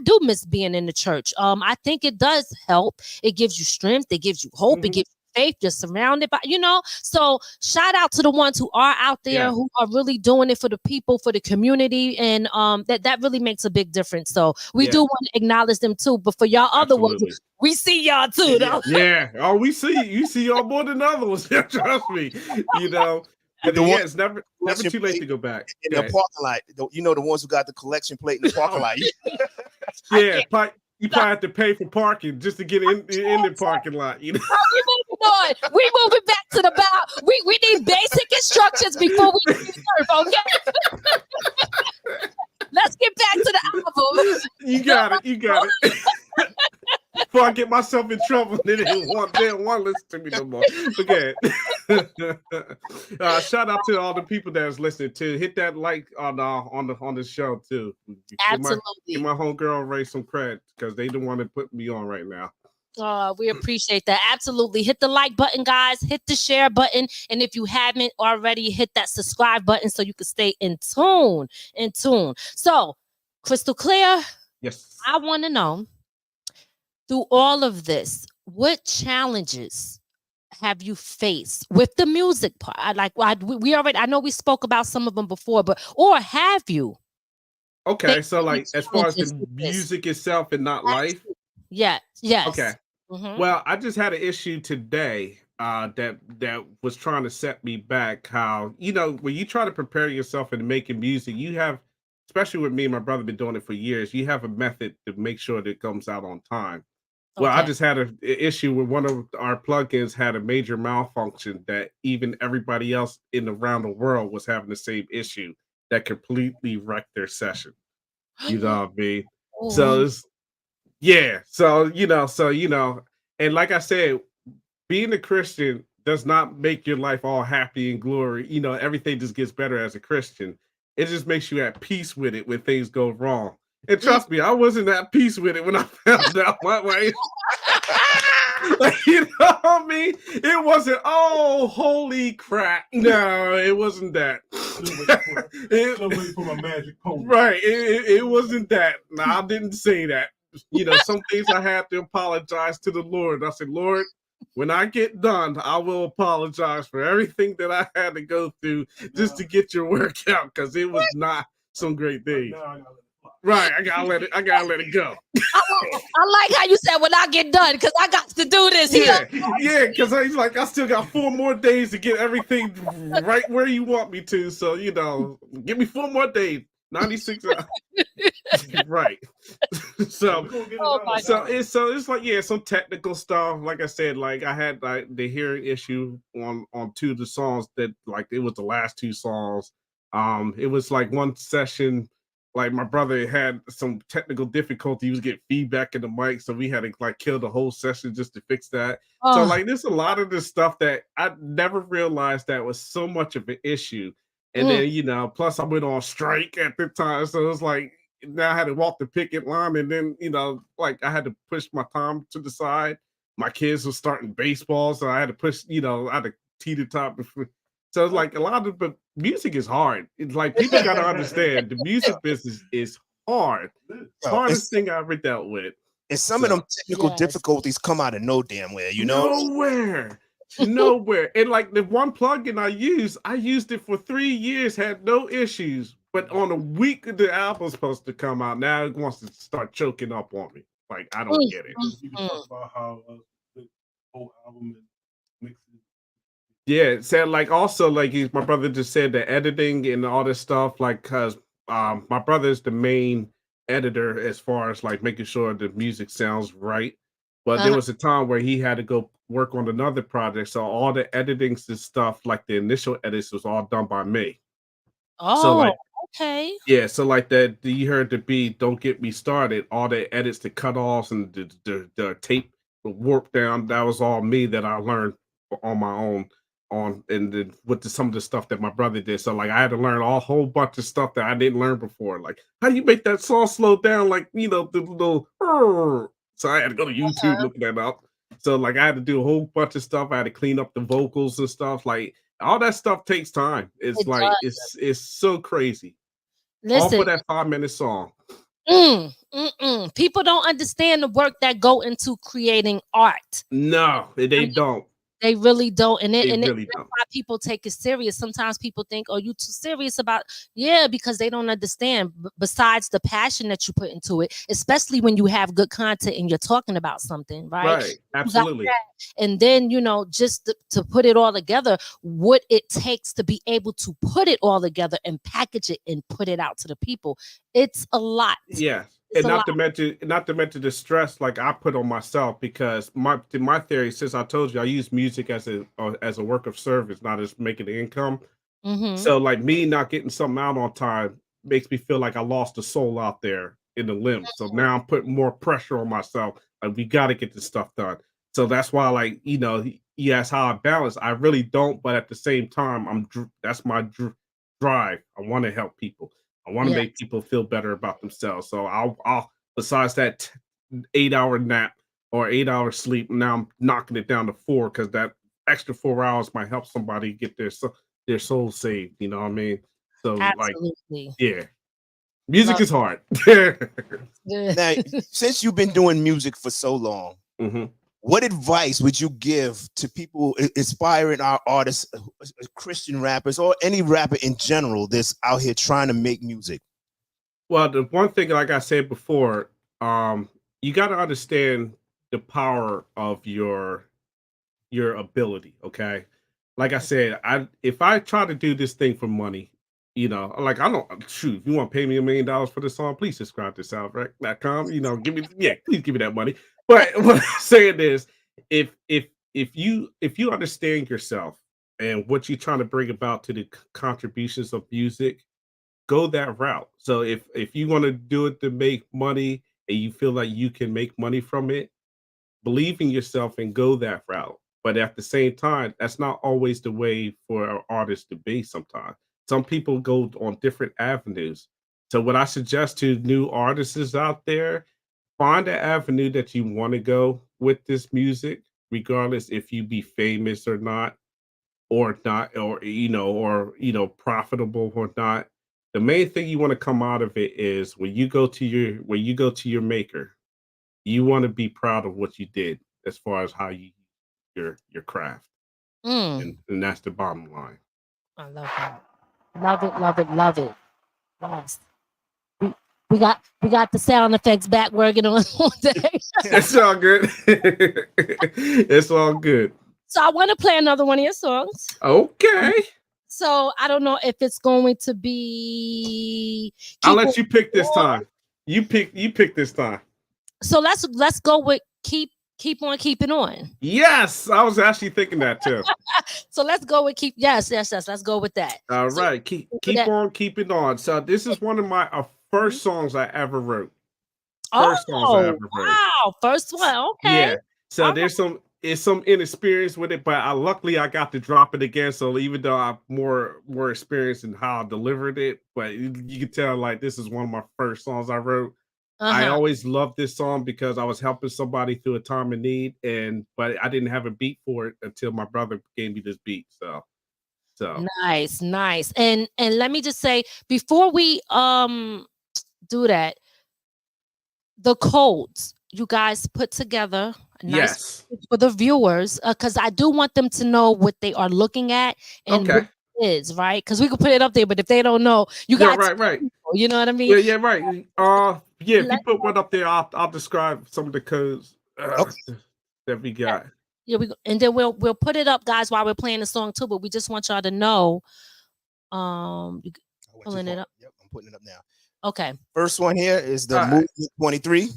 do miss being in the church. I think it does help. It gives you strength. It gives you hope. It gives faith. You're surrounded by, so shout out to the ones who are out there who are really doing it for the people, for the community, and that really makes a big difference. So we do want to acknowledge them too. But for y'all other ones, we see y'all too, though. Yeah. Oh, we see you see y'all more than other ones. Trust me. It's never too late to go back. In the parking lot, the ones who got the collection plate in the parking lot. You probably have to pay for parking just to get in the parking lot. We moving back to the bow. We need basic instructions before we serve, okay? Let's get back to the album. You got it. Before I get myself in trouble, they didn't want to listen to me no more. Okay. Shout out to all the people that's listening to. Hit that like on the show too. Absolutely. Give my homegirl Ray some credit because they the one that put me on right now. We appreciate that. Absolutely. Hit the like button, guys. Hit the share button. And if you haven't already, hit that subscribe button so you can stay in tune. So, Christal Clear. Yes. I want to know, through all of this, what challenges have you faced with the music part? I know we spoke about some of them before, or have you? Okay, so like as far as the music itself and not life? Yeah, yes. Okay. Well, I just had an issue today that was trying to set me back. How, when you try to prepare yourself into making music, you have, especially with me and my brother, been doing it for years. You have a method to make sure that it comes out on time. Well, I Okay. just had an issue with one of our plugins had a major malfunction that even everybody else in around the world was having the same issue that completely wrecked their session. You know what I mean? So Oh, it's yeah. So and like I said, being a Christian does not make your life all happy and glory. Everything just gets better as a Christian. It just makes you at peace with it when things go wrong. And mm. trust me, I wasn't at peace with it when I found out my way. You know what I mean? It wasn't, oh, holy crap. No, it wasn't that. Still waiting for my magic pony. Right. It wasn't that. No, I didn't say that. Some things I had to apologize to the Lord. I said, Lord, when I get done, I will apologize for everything that I had to go through just to get your work out, because it was not some great days. Right, I gotta let it go. I like how you said when I get done, because I got to do this. Yeah, because I still got 4 more days to get everything right where you want me to. So give me 4 more days, 96 hours. Right. So it's like some technical stuff. Like I said, like I had the hearing issue on 2 of the songs that it was the last 2 songs. It was like one session. Like my brother had some technical difficulty. He was getting feedback in the mic, so we had to kill the whole session just to fix that. So there's a lot of this stuff that I never realized that was so much of an issue. And then plus I went on strike at the time, so it was like now I had to walk the picket line, and then I had to push my time to the side. My kids were starting baseball, so I had to push. I had to tee the top before. So it's like a lot of, but music is hard. It's like people got to understand the music business is hard. Hardest thing I ever dealt with. And some of them technical difficulties come out of no damn where, Nowhere. And like the one plugin I used it for 3 years, had no issues. But on a week the album's supposed to come out, now it wants to start choking up on me. Like, I don't get it. You can talk about how the whole album is mixed. Yeah, so also my brother just said, the editing and all this stuff, cause my brother is the main editor as far as making sure the music sounds right. But there was a time where he had to go work on another project, so all the editings and stuff, the initial edits, was all done by me. So okay. yeah, so that you heard the beat, "Don't Get Me Started," all the edits, the cut-offs, and the tape warp down, that was all me, that I learned on my own and then with some of the stuff that my brother did. So I had to learn a whole bunch of stuff that I didn't learn before. Like, how do you make that song slow down? The little. So I had to go to YouTube, look that up. So I had to do a whole bunch of stuff. I had to clean up the vocals and stuff. All that stuff takes time. It's it's so crazy. All for that 5-minute song. People don't understand the work that go into creating art. No, they don't. They really don't, and really that's why people take it serious. Sometimes people think, "Oh, you too serious about?" Yeah, because they don't understand. Besides the passion that you put into it, especially when you have good content and you're talking about something, right? Right, absolutely. And then just to put it all together, what it takes to be able to put it all together and package it and put it out to the people. It's a lot. Yeah. And not to mention the stress I put on myself, because my theory, since I told you I use music as a work of service, not as making an income. So me not getting something out on time makes me feel like I lost a soul out there in the limbs. So now I'm putting more pressure on myself. We got to get this stuff done. So that's why you ask how I balance. I really don't, but at the same time, that's my drive. I want to help people. I want to make people feel better about themselves. So I'll besides that 8-hour nap or 8-hour sleep, now I'm knocking it down to 4, because that extra 4 hours might help somebody get their soul saved. You know what I mean? So absolutely. Music is hard. Now, since you've been doing music for so long, what advice would you give to people aspiring our artists, Christian rappers, or any rapper in general that's out here trying to make music? Well, the one thing, like I said before, you got to understand the power of your ability. Okay, like I said, if I try to do this thing for money, like I don't shoot. If you want to pay me $1 million for this song, please subscribe to soundtrack.com. Give me please give me that money. But what I'm saying is, if you understand yourself and what you're trying to bring about to the contributions of music, go that route. So if you want to do it to make money and you feel like you can make money from it, believe in yourself and go that route. But at the same time, that's not always the way for an artist to be sometimes. Some people go on different avenues. So what I suggest to new artists out there, find an avenue that you want to go with this music, regardless if you be famous or not, profitable or not. The main thing you want to come out of it is when you go to your maker, you want to be proud of what you did as far as how you your craft. And that's the bottom line. I love that. Love it, love it, love it. Yes. We got the sound effects back working on day. It's all good. It's all good. So I want to play another one of your songs. Okay. So I don't know if it's going to be. I'll let you pick this time. You pick this time. So let's go with keep on keeping on. Yes, I was actually thinking that too. So let's go with yes. Let's go with that. All right, keep on keeping on. So this is one of my first songs I ever wrote. First songs I ever wrote. Wow, first one. Okay. Yeah. So there's some inexperience with it, but luckily I got to drop it again. So even though I'm more experienced in how I delivered it, but you can tell like this is one of my first songs I wrote. I always loved this song because I was helping somebody through a time of need, but I didn't have a beat for it until my brother gave me this beat. So nice. And let me just say before we do that, the codes you guys put together yes for the viewers, because I do want them to know what they are looking at and what it is, right? Because we can put it up there, but if they don't know, you got right. You know what I mean? Yeah, right. If you put one up there, I'll describe some of the codes that we got. Yeah, and then we'll put it up, guys, while we're playing the song too. But we just want y'all to know. Pulling it up. Yep, I'm putting it up now. Okay. First one here is the Movement 23.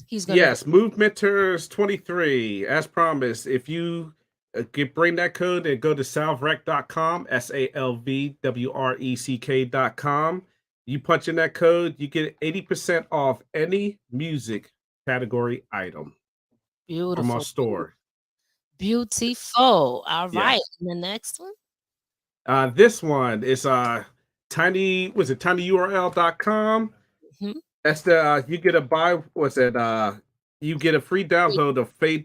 Movementers 23. As promised, if you bring that code and go to salvrec.com, salvwrec.com. You punch in that code, you get 80% off any music category item. Beautiful. From our store. Beautiful. All right. And the next one? This one is tinyurl.com. That's the you get you get a free download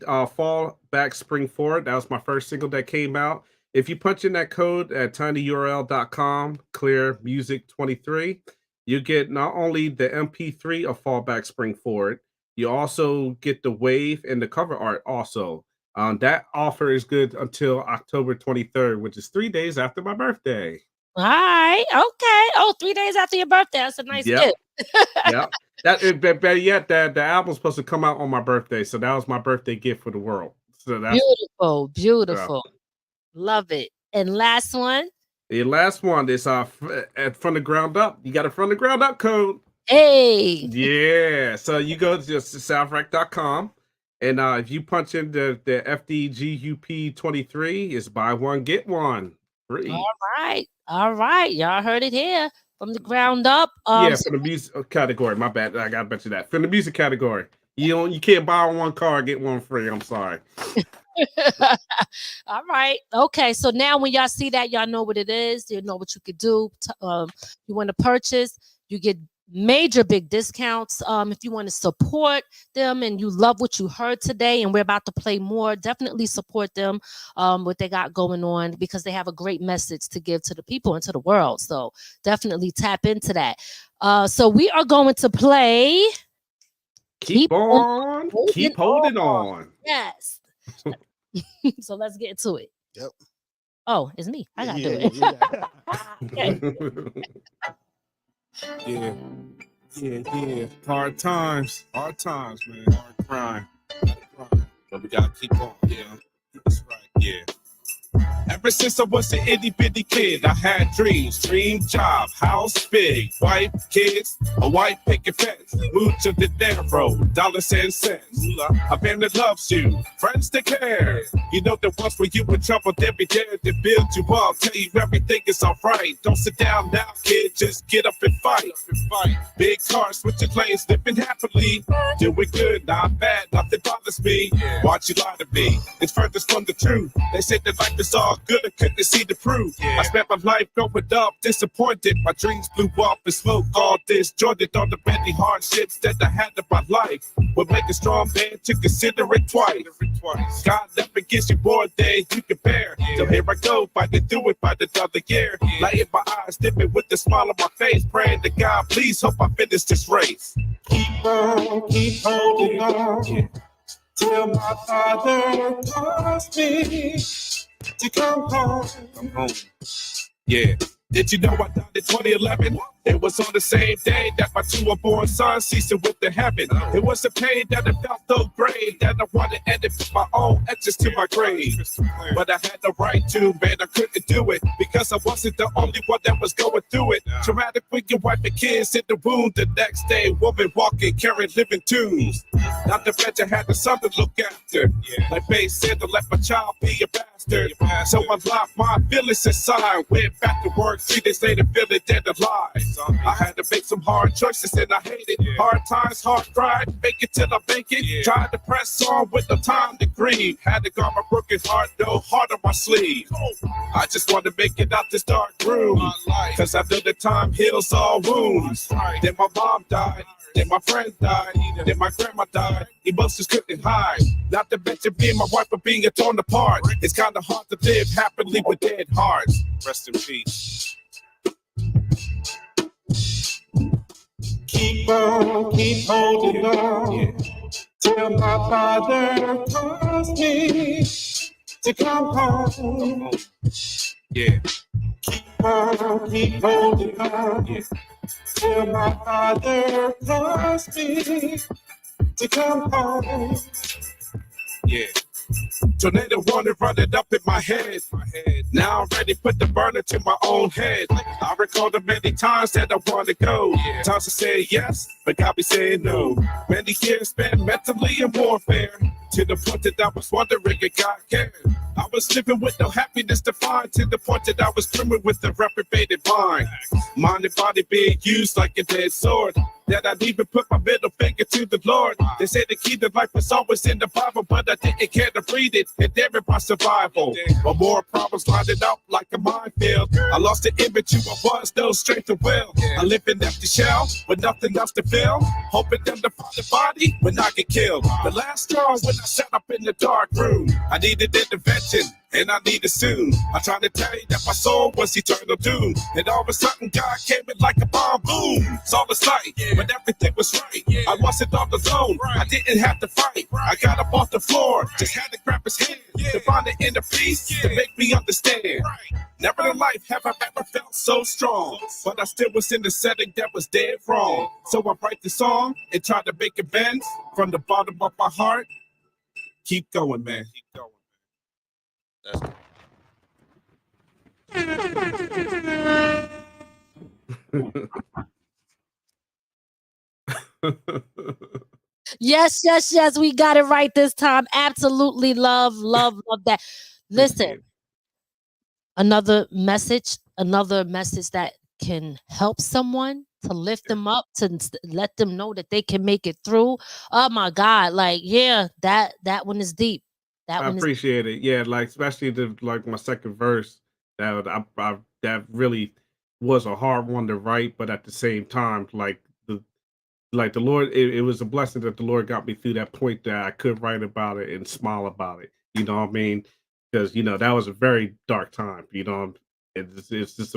of Fall Back Spring Forward. That was my first single that came out. If you punch in that code at tinyurl.com, clear music 23, you get not only the MP3 of Fall Back Spring Forward, you also get the wave and the cover art also. That offer is good until October 23rd, which is 3 days after my birthday. All right. Okay. Oh, 3 days after your birthday. That's a nice gift. Yeah. Better yet, the album's supposed to come out on my birthday. So that was my birthday gift for the world. So that's beautiful. Love it. And last one? The last one is From the Ground Up. You got a From the Ground Up code. Hey. Yeah. So you go to soundtrack.com. And if you punch in the FDGUP 23, it's buy one, get one free. All right. Y'all heard it here. From the ground up. From the music category. My bad. I gotta bet you that. From the music category. You can't buy one car, get one free. I'm sorry. All right. Okay. So now when y'all see that, y'all know what it is. You know what you could do. You want to purchase, you get major big discounts. If you want to support them and you love what you heard today, and we're about to play more, definitely support them, what they got going on, because they have a great message to give to the people and to the world. So definitely tap into that. So we are going to play Keep holding on. Yes. So let's get to it. Yep. Oh, it's me. I gotta do it. Yeah. Hard times, man. Hard crime. But we gotta keep on, yeah. That's right, yeah. Ever since I was an itty bitty kid, I had dreams, dream job, house big, wife, kids, a white picket fence, moved to the narrow, dollars and cents. A family loves you, friends that care. You know the ones where you in trouble, they'll be there to build you up, tell you everything is alright. Don't sit down now, kid, just get up and fight. Big cars, switching lanes, living happily, doing good, not bad, nothing bothers me. Watch you lie to me, it's furthest from the truth. They say that life is all good, couldn't see the proof. I spent my life growing up disappointed. My dreams blew up and smoke all disjointed on the many hardships that I had in my life. Would make a strong man to consider it twice. God never gives you more than you can bear. So here I go, fighting through it by another year. Lighting my eyes, dipping with a smile on my face, praying to God, please hope I finish this race. Keep on, keep holding on. Till my father calls me to come home. Come home. Yeah. Did you know I died in 2011? It was on the same day that my two unborn sons ceased with the heaven. It was a pain that I felt so great that I wanted to end it with my own etches to my grave. But I had the right to, man, I couldn't do it because I wasn't the only one that was going through it. Traumatic with your wife and kids in the womb. The next day, woman walking, carrying living tombs. Not to mention I had the son to look after. Like Bass said, to let my child be a bastard. So I locked my feelings inside. Went back to work 3 days later, feeling dead alive. I had to make some hard choices and I hate it. Hard times, hard grind, make it till I make it. Tried to press on with no time to grieve. Had to guard my broken heart, no heart on my sleeve. I just want to make it out this dark room, cause I know that time heals all wounds. Then my mom died, then my friend died, then my grandma died. Emotions couldn't hide. Not to mention me and my wife are being torn apart. It's kinda hard to live happily with dead hearts. Rest in peace. Keep on, keep holding on, till my father calls me to come home. Yeah. Keep on, keep holding on, till my father calls me to come home. Yeah. Tornado wanted running up in my head. Now I'm ready, put the burner to my own head. I recall the many times that I want to go. Times to say yes, but God be saying no. Many years spent mentally in warfare, to the point that I was wondering if God cared. I was living with no happiness to find, to the point that I was swimming with a reprobated mind. Mind and body being used like a dead sword. That I'd even put my middle finger to the Lord. They say the key to life is always in the Bible, but I didn't care to read it, and there in my survival. But more problems lining up like a minefield. I lost the image who I was, no strength of will. I live in empty shell with nothing else to fill, hoping them to find the body when I get killed. The last straw when I sat up in the dark room. I needed intervention, and I need it soon. I tried to tell you that my soul was eternal doom, and all of a sudden God came in like a bomb, boom. Saw the sight, but everything was right. I wasn't on the zone, I didn't have to fight. I got up off the floor, just had to grab his hand to find the inner peace to make me understand. Never in life have I ever felt so strong, but I still was in the setting that was dead wrong. So I write the song and try to make amends from the bottom of my heart. Keep going, man. Keep going. Yes. We got it right this time. Absolutely love that. Listen, another message that can help someone, to lift them up, to let them know that they can make it through. Oh my God. Like, yeah, that one is deep. I appreciate it. Yeah, like especially like my second verse, that really was a hard one to write, but at the same time, the Lord, it was a blessing that the Lord got me through that point that I could write about it and smile about it. You know what I mean? Because that was a very dark time. It's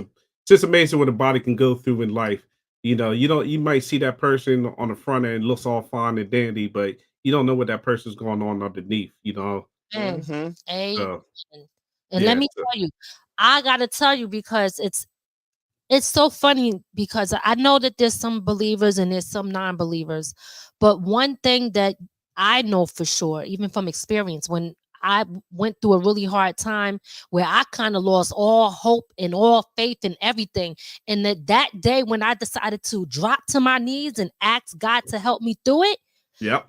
just amazing what a body can go through in life. You might see that person on the front end looks all fine and dandy, but you don't know what that person's going on underneath. Amen. So, And let me tell you, I gotta tell you, because it's so funny, because I know that there's some believers and there's some non-believers, but one thing that I know for sure, even from experience, when I went through a really hard time where I kind of lost all hope and all faith and everything. And that day when I decided to drop to my knees and ask God to help me through it, Yep.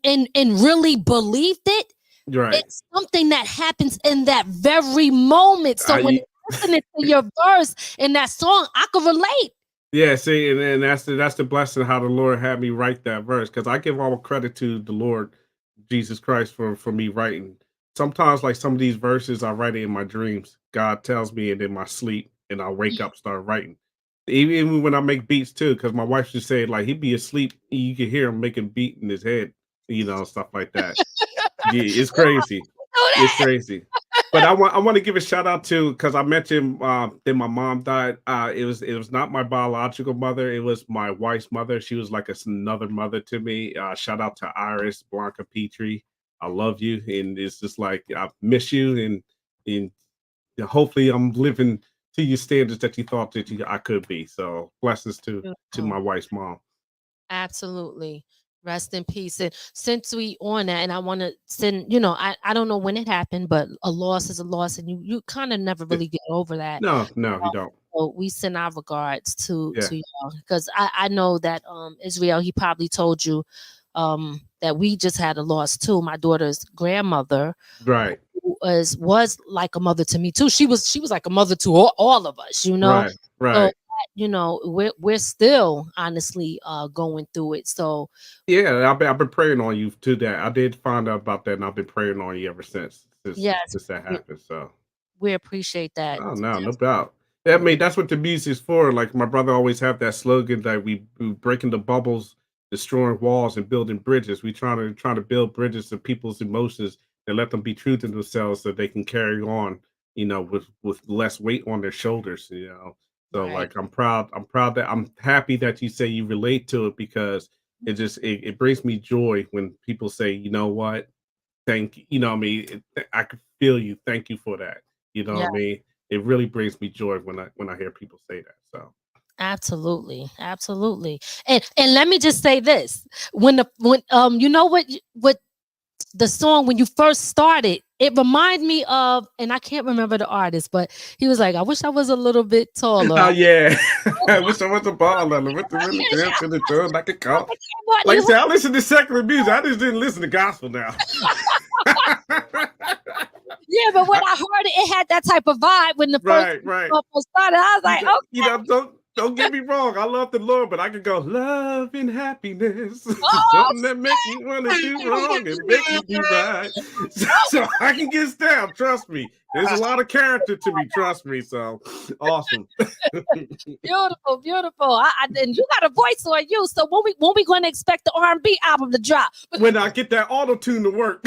and really believed it, Right. it's something that happens in that very moment. So when listening to your verse in that song, I could relate. Yeah, see, and that's the blessing how the Lord had me write that verse, because I give all credit to the Lord Jesus Christ for me writing. Sometimes, like some of these verses, I write it in my dreams. God tells me it in my sleep, and I wake up, start writing. Even when I make beats too, because my wife should say like he'd be asleep, you can hear him making beat in his head, stuff like that. Yeah, it's crazy. It's crazy. But I want to give a shout out to, because I mentioned that my mom died. It was not my biological mother. It was my wife's mother. She was like another mother to me. Shout out to Iris Blanca Petrie. I love you, and it's just like I miss you, and hopefully I'm living to your standards that you thought that I could be. So blessings to my wife's mom. Absolutely. Rest in peace. And since we on that, and I want to send, I don't know when it happened, but a loss is a loss, and you kind of never really get over that. No, you don't. So we send our regards to Yeah. y'all, because I know that Israel, he probably told you that we just had a loss too. My daughter's grandmother, Right. who was like a mother to me too. She was like a mother to all of us, Right. So we're still honestly going through it. So Yeah, I've been praying on you to that. I did find out about that, and I've been praying on you ever yes, since that happened. So we appreciate that. oh no doubt. I mean, that's what the music's for. Like my brother always have that slogan that we breaking the bubbles, destroying walls, and building bridges. We trying to build bridges to people's emotions and let them be true to themselves so they can carry on, with less weight on their shoulders. So Right. like I'm happy that you say you relate to it, because it brings me joy when people say, you know what, thank you. What I mean, I can feel you. Thank you for that. You know Yeah. what I mean? It really brings me joy when I hear people say that. So Absolutely. And let me just say this: when you know what the song, when you first started, it reminded me of, and I can't remember the artist, but he was like, I wish I was a little bit taller. oh yeah, I wish I was a baller with the really good to the drum I could call. Like I said, I listen to secular music. I just didn't listen to gospel now. Yeah, but when I heard it, it had that type of vibe when the first started. I was like, okay. Don't get me wrong. I love the Lord, but I could go love and happiness. Oh, Something that make me want to do wrong and make me do right. So I can get down. Trust me. There's a lot of character to me. Trust me. So awesome. Beautiful. And you got a voice on you. So when we going to expect the R&B album to drop? When I get that auto tune to work.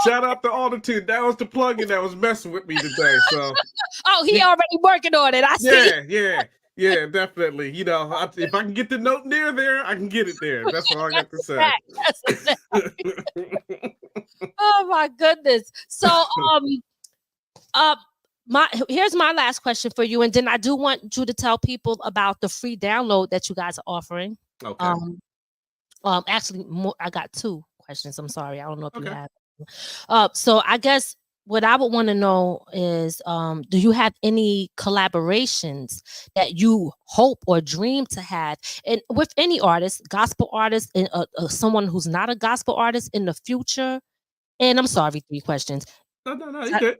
Shout out to Auto-Tune. That was the plugin that was messing with me today. So he already working on it. I see. Yeah, definitely. If I can get the note near there, I can get it there. That's all I got to say. Oh my goodness. So here's my last question for you, and then I do want you to tell people about the free download that you guys are offering. Okay. Actually, I got two questions. I'm sorry. I don't know if you have. So I guess what I would want to know is, do you have any collaborations that you hope or dream to have, and with any artist, gospel artist, and someone who's not a gospel artist in the future? And I'm sorry, 3 questions. No, you good.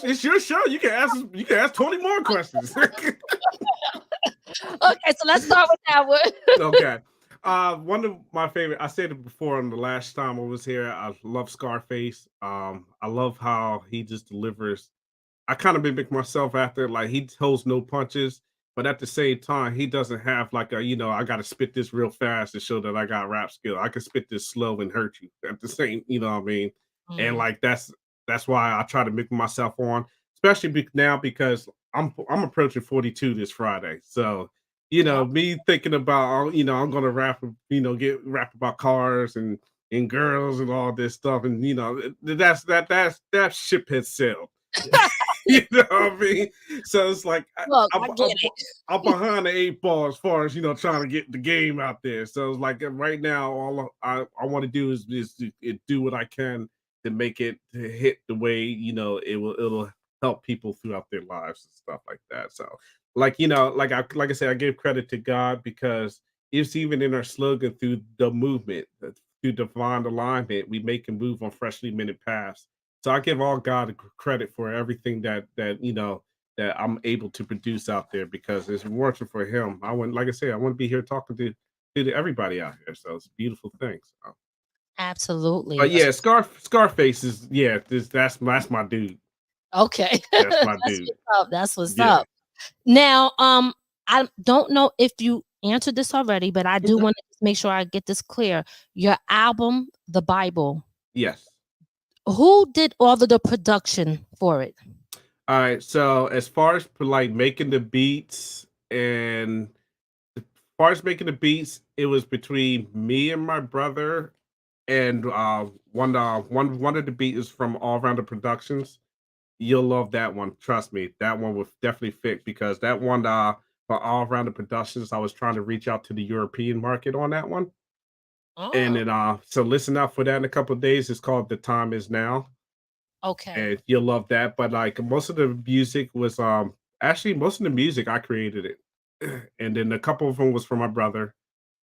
It's your show. You can ask 20 more questions. Okay, so let's start with that one. Okay. One of my favorite, I said it before on the last time I was here, I love Scarface. I love how he just delivers. I kind of mimic myself after, like, he holds no punches, but at the same time, he doesn't have like I got to spit this real fast to show that I got rap skill. I can spit this slow and hurt you at the same, what I mean? And like, that's why I try to make myself on, especially now because I'm approaching 42 this Friday. So, me thinking about, I'm gonna rap, rap about cars and girls and all this stuff, and that ship has sailed. You know what I mean? So it's like Look, I get it. I'm behind the 8 ball as far as trying to get the game out there. So it's like right now, all I want to do is do what I can to make it to hit the way it'll help people throughout their lives and stuff like that. So like I said, I give credit to God because it's even in our slogan through the movement, through divine alignment, we make and move on freshly minted paths. So I give all God credit for everything that I'm able to produce out there because it's working for Him. I wouldn't, like I said, I want to be here talking to everybody out here. So it's a beautiful thing. So. But Absolutely. yeah, Scarface is that's my dude. Okay. That's my That's dude. what's up. That's what's Yeah. up. Now, I don't know if you answered this already, but I do want to make sure I get this clear. Your album, The Bible, Yes. who did all of the production for it? All right. So as far as like making the beats and as far as making the beats, it was between me and my brother and one of the beats is from All Rounder Productions. You'll love that one. Trust me, that one will definitely fit because that one for All Rounder Productions, I was trying to reach out to the European market on that one. And Oh, then so listen out for that in a couple of days. It's called The Time Is Now. okay. And you'll love that. But like most of the music was actually most of the music I created it. And then a couple of them was for my brother.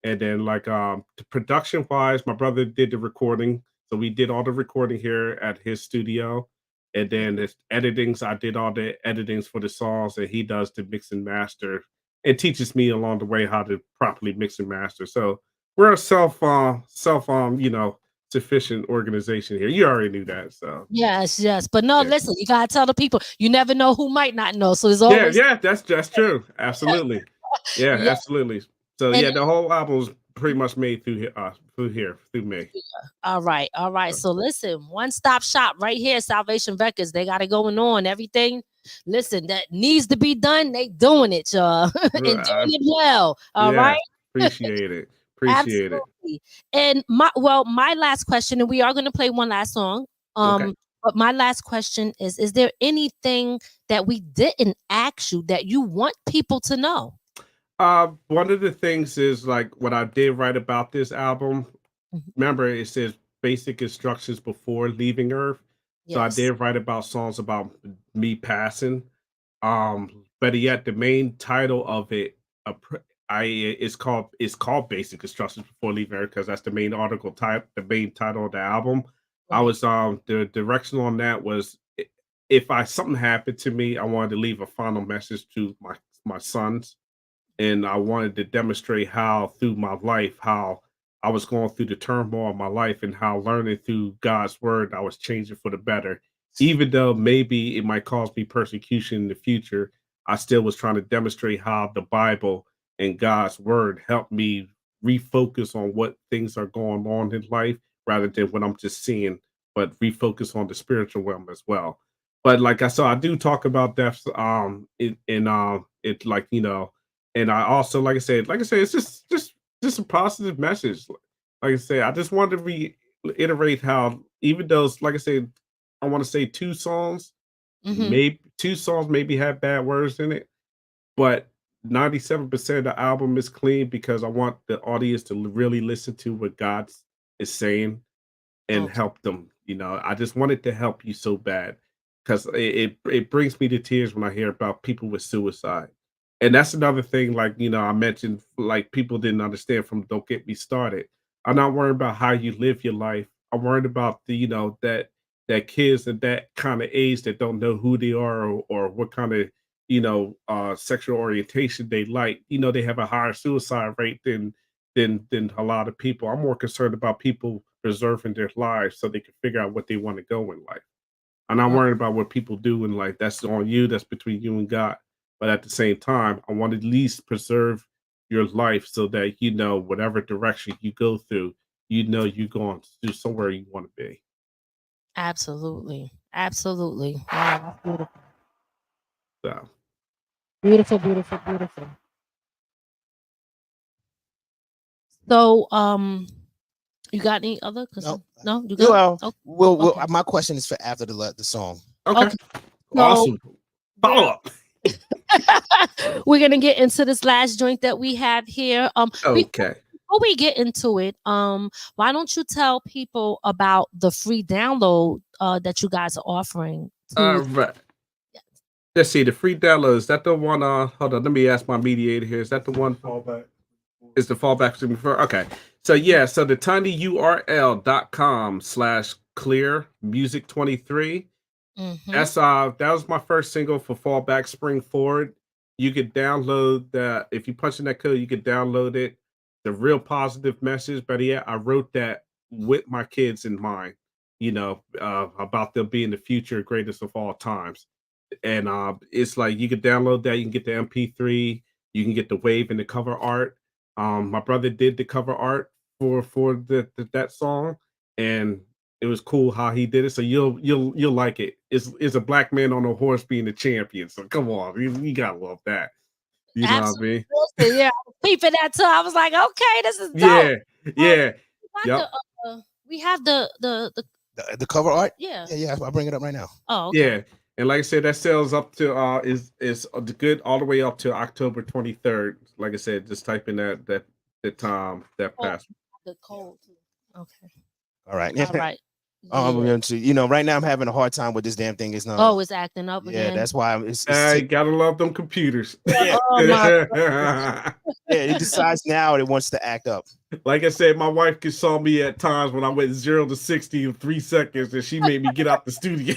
And then like the production wise, my brother did the recording. So we did all the recording here at his studio. And then the editings, I did all the editings for the songs, and he does the mix and master and teaches me along the way how to properly mix and master. So we're a sufficient organization here. You already knew that. So Yes, yes. But no, yeah. listen, you gotta tell the people. You never know who might not know. So it's always Yeah, that's true. Absolutely. Yeah, yeah. absolutely. So And yeah, the whole album's pretty much made through me. all right, all right. So, So listen, one stop shop right here, Salvation Records. They got it going on. Everything, listen, that needs to be done, they doing it, y'all, and doing I, it well. All right, yeah, appreciate it. Appreciate it. absolutely. And my last question, and we are going to play one last song. Okay. But my last question is there anything that we didn't ask you that you want people to know? One of the things is like what I did write about this album. Mhm. Remember, it says basic instructions before leaving Earth. So I Yes. did write about songs about me passing. But yet the main title of it, uh, pr- it's called Basic Instructions Before Leaving Earth because that's the main article type, the main title of the album. I Right. was the direction on that was if something happened to me, I wanted to leave a final message to my sons, and I wanted to demonstrate how through my life, how I was going through the turmoil of my life and how learning through God's word, I was changing for the better. Even though maybe it might cause me persecution in the future, I still was trying to demonstrate how the Bible and God's word helped me refocus on what things are going on in life rather than what I'm just seeing, but refocus on the spiritual realm as well. But like I said, I do talk about death it like and I also, like I said, it's just a positive message. Like I said, I just wanted to reiterate how even those, like I said, I want to say Mm-hmm. maybe two songs maybe have bad words in it, but 97% of the album is clean because I want the audience to really listen to what God is saying and Okay. help them. I just wanted to help you so bad because it brings me to tears when I hear about people with suicide. And that's another thing, like, I mentioned, like, people didn't understand from Don't Get Me Started. I'm not worried about how you live your life. I'm worried about that kids at that kind of age that don't know who they are or what kind of, sexual orientation they like. They have a higher suicide rate than a lot of people. I'm more concerned about people preserving their lives so they can figure out what they want to go in life. I'm not Oh, worried about what people do in life. That's on you. That's between you and God. But at the same time, I want to at least preserve your life so that whatever direction you go through, you're going to somewhere you want to be. absolutely. Absolutely. Wow, that's beautiful. So Beautiful, beautiful, beautiful. So, you got any other? No. No, you good? Well, Oh, well, okay. my question is for after the song. okay. Okay. Awesome. Follow up. We're gonna get into this last joint that we have here. Okay. Before we get into it, why don't you tell people about the free download that you guys are offering? Right. Let's see, the free download, is that the one? Hold on, let me ask my mediator here. Is that the one? Fallback. Is the fallback to me for? Okay. So yeah, so the tinyurl.com/clear music 23. That's that was my first single for Fallback Spring Forward. You could download that. If you punch in that code, you could download it. The real positive message, but yeah, I wrote that with my kids in mind, about them being the future greatest of all times. And it's like you could download that, you can get the MP3, you can get the wave and the cover art. My brother did the cover art for that song, and it was cool how he did it. So you'll like it. It's a black man on a horse being the champion. So come on, you gotta love that. You know what I mean? Yeah, I was peeping that too. I was like, okay, this is dope. Yeah. We have the cover art. Yeah. I'll bring it up right now. Oh, okay. Yeah. And like I said, that sells up to is good all the way up to October 23rd. Like I said, just type in that password. The code too. Okay. All right. All right. Right now I'm having a hard time with this damn thing. It's not. Oh, it's acting up again. Yeah, that's why it's I gotta love them computers. Yeah. Oh, my Yeah, it decides now it wants to act up. Like I said, my wife saw me at times when I went 0 to 60 in 3 seconds, and she made me get out the studio.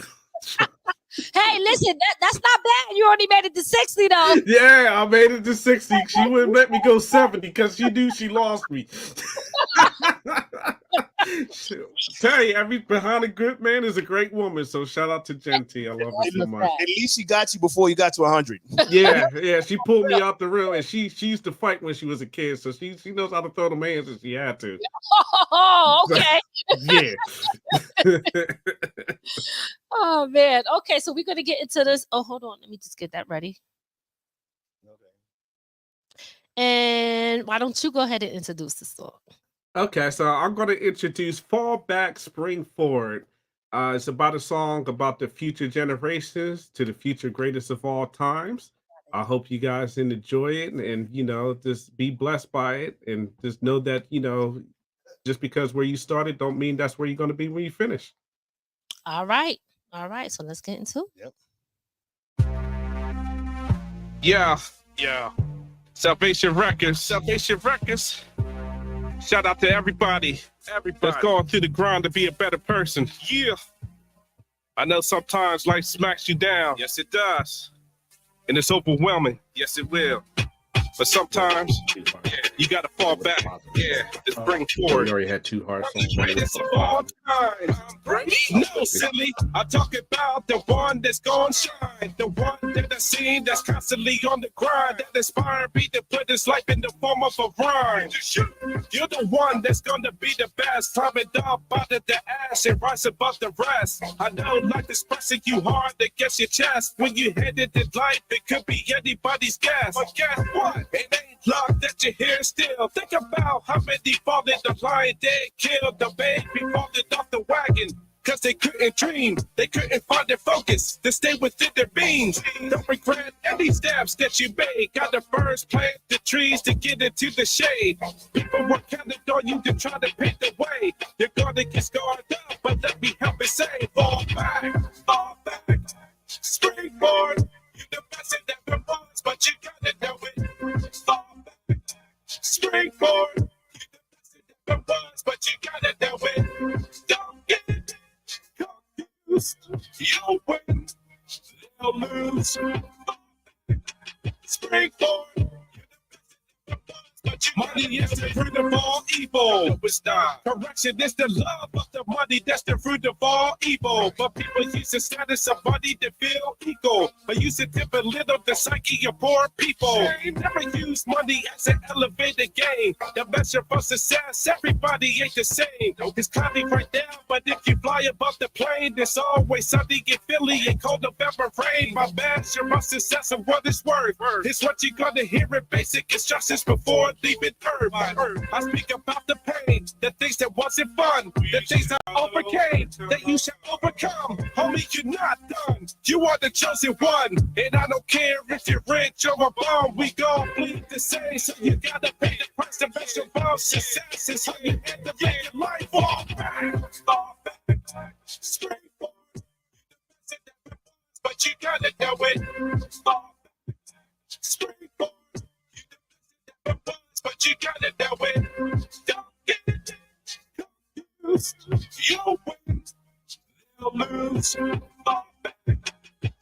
Hey, listen, that's not bad. You already made it to 60 though. Yeah, I made it to 60. She wouldn't let me go 70 because she knew she lost me. Tell you, every behind a good man is a great woman. So shout out to Genty. I love her so much. At least she got you before you got to 100. Yeah. She pulled me out the room, and she used to fight when she was a kid, so she knows how to throw them hands if she had to. Oh, okay. Yeah. Oh man. Okay, so we're gonna get into this. Oh, hold on. Let me just get that ready. Okay. And why don't you go ahead and introduce the song? Okay, so I'm going to introduce Fallback Spring Forward. It's about a song about the future generations to the future greatest of all times. I hope you guys enjoy it and just be blessed by it, and just know that, just because where you started don't mean that's where you're going to be when you finish. All right. So let's get into it. Yep. Yeah. Salvation Records. Shout out to everybody that's going through the grind to be a better person. Yeah. I know sometimes life smacks you down. Yes, it does. And it's overwhelming. Yes, it will. But sometimes, you got to fall back. Yeah, just bring forward. We already had 2 hard songs. Greatest of all time. No, silly. I talk about the one that's gonna shine. The one that I seen that's constantly on the grind. That inspired me to put his life in the form of a rhyme. You're the one that's gonna be the best. Climb it up out of the ash and rise above the rest. I know life is pressing you hard against your chest. When you headed in life, it could be anybody's guess. But guess what? It ain't luck that you're here still. Think about how many fall in the line they killed. The baby falling off the wagon. Cause they couldn't dream, they couldn't find their focus to stay within their beams. Don't regret any steps that you made. Got the birds plant the trees to get into the shade. People were counting on you to try to pave the way. You're gonna get scarred up, but let me help and say, fall back, springboard. You're the best it ever was, but you gotta know it. Fall back, springboard. You're the best it ever was, but you gotta know it. Don't get it. You'll win, they'll lose. Springboard. Money is the root of all evil. Correction is the love of the money that's the root of all evil. But people use the status of money to feel equal. But use it to belittle the psyche of poor people. Never use money as an elevated game. The measure for success, everybody ain't the same. It's cloudy right now, but if you fly above the plane, there's always sunny in Philly and cold November rain. My measure of success and what it's worth. It's what you're gonna hear in basic instructions before leaving been hurt. I speak about the pain, the things that wasn't fun, the things I overcame, that you shall overcome. Homie, you're not done. You are the chosen one, and I don't care if you're rich or a bum. We gon' bleed the same, so you gotta pay the price to make your bum. Success is how you end up making life all back, straightforward. But you gotta know it. Straightforward. But you gotta know it. Don't get it confused. You'll win, they'll lose. Fall back.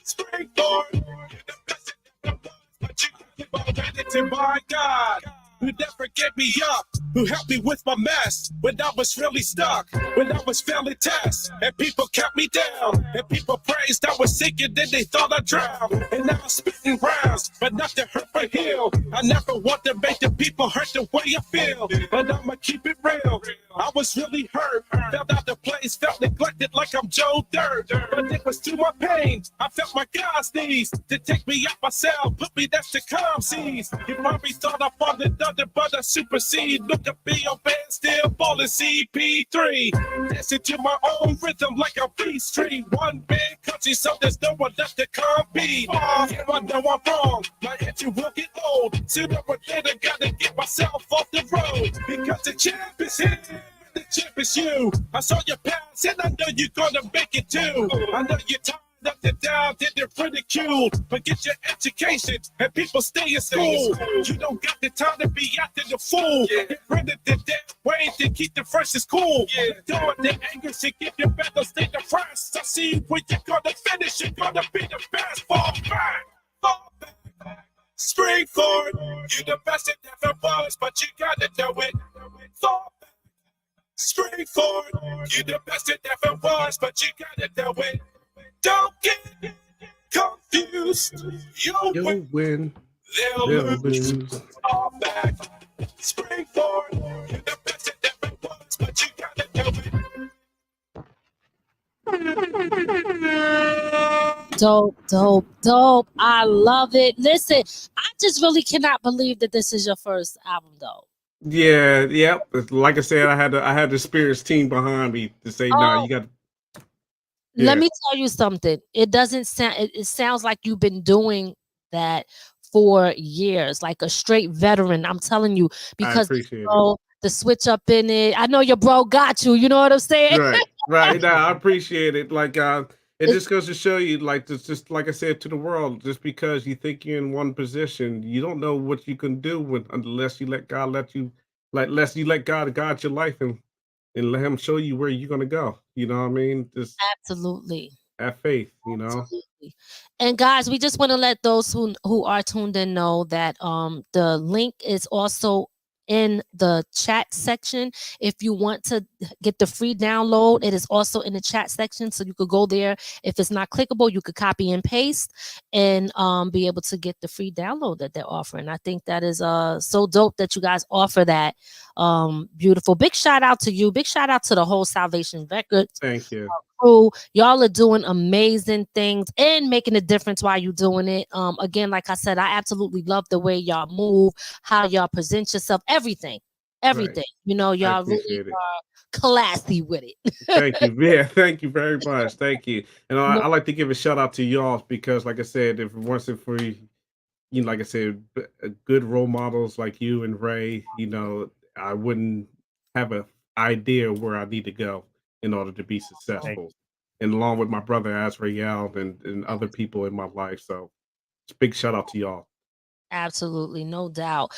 Straightforward. You're the best in the world, but you gotta know it. To my God, who never gave me up, who helped me with my mess when I was really stuck, when I was failing tests, and people kept me down, and people praised I was sick and then they thought I drowned, and now I'm spitting rounds, but not to hurt or heal. I never want to make the people hurt the way I feel, but I'ma keep it real. I was really hurt, felt out the place, felt neglected like I'm Joe Dirt, but it was through my pain, I felt my God's needs to take me out my cell, put me next to calm seas. You probably thought I fallen under, but I supersede. Look at me, your band still falling CP3. Dancing to my own rhythm like a peace tree. One big country, so there's no one left to compete. Yeah, I know I'm wrong, my engine will get old. Sooner or later, gotta get myself off the road. Because the champ is here, the champ is you. I saw your past, and I know you're gonna make it too. I know you're tired of the doubt and the ridicule, but get your education and people stay in school. You don't got the time to be acting the fool. Get rid of the dead way to keep the freshest cool. Doing the anger to get your better stay depressed. I see when you're gonna finish, you're gonna be the best. Fall back, spring forward. You're the best it ever was, but you gotta know it. Fall back, spring forward. You're the best it ever was, but you gotta know it. Don't get confused. You'll win. They'll lose. Fall back. Spring forward. You're the best it ever was, but you gotta know it. Dope. I love it. Listen, I just really cannot believe that this is your first album, though. Yeah. Like I said, I had the Spirits team behind me to say, "No, you got." Let me tell you something. It doesn't sound. It sounds like you've been doing that for years, like a straight veteran. I'm telling you, because the switch up in it. I know your bro got you. You know what I'm saying? Right. No, I appreciate it. Like, it just goes to show you, like, it's just like I said to the world, just because you think you're in one position, you don't know what you can do unless you let God unless you let God guide your life and let him show you where you're gonna go. You know what I mean? Just absolutely have faith, you know. Absolutely. And guys, we just want to let those who are tuned in know that the link is also in the chat section. If you want to get the free download, it is also in the chat section, so you could go there. If it's not clickable, you could copy and paste and be able to get the free download that they're offering. I think that is so dope that you guys offer that. Beautiful. Big shout out to you. Big shout out to the whole Salvation Records Thank you. crew. Y'all are doing amazing things and making a difference while you're doing it. Again, like I said, I absolutely love the way y'all move, how y'all present yourself, everything. Right. You know, y'all really appreciate it. are classy with it. Thank you. Yeah, thank you very much. Thank you. And I like to give a shout out to y'all because, like I said, if it wasn't for like I said, good role models like you and Ray, I wouldn't have an idea where I need to go in order to be successful. And along with my brother Azrael and other people in my life. So it's a big shout out to y'all. Absolutely, no doubt.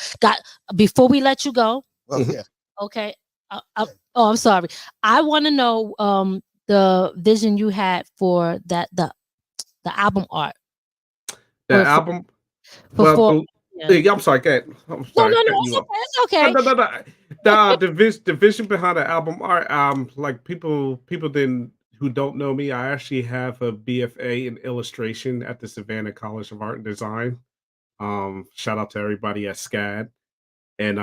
Before we let you go, okay. I'm sorry. I want to know the vision you had for the album art. The album. I'm sorry. Go ahead. I'm sorry. No, it's okay. No. The vision behind the album art. Like people who don't know me, I actually have a BFA in illustration at the Savannah College of Art and Design. Shout out to everybody at SCAD. And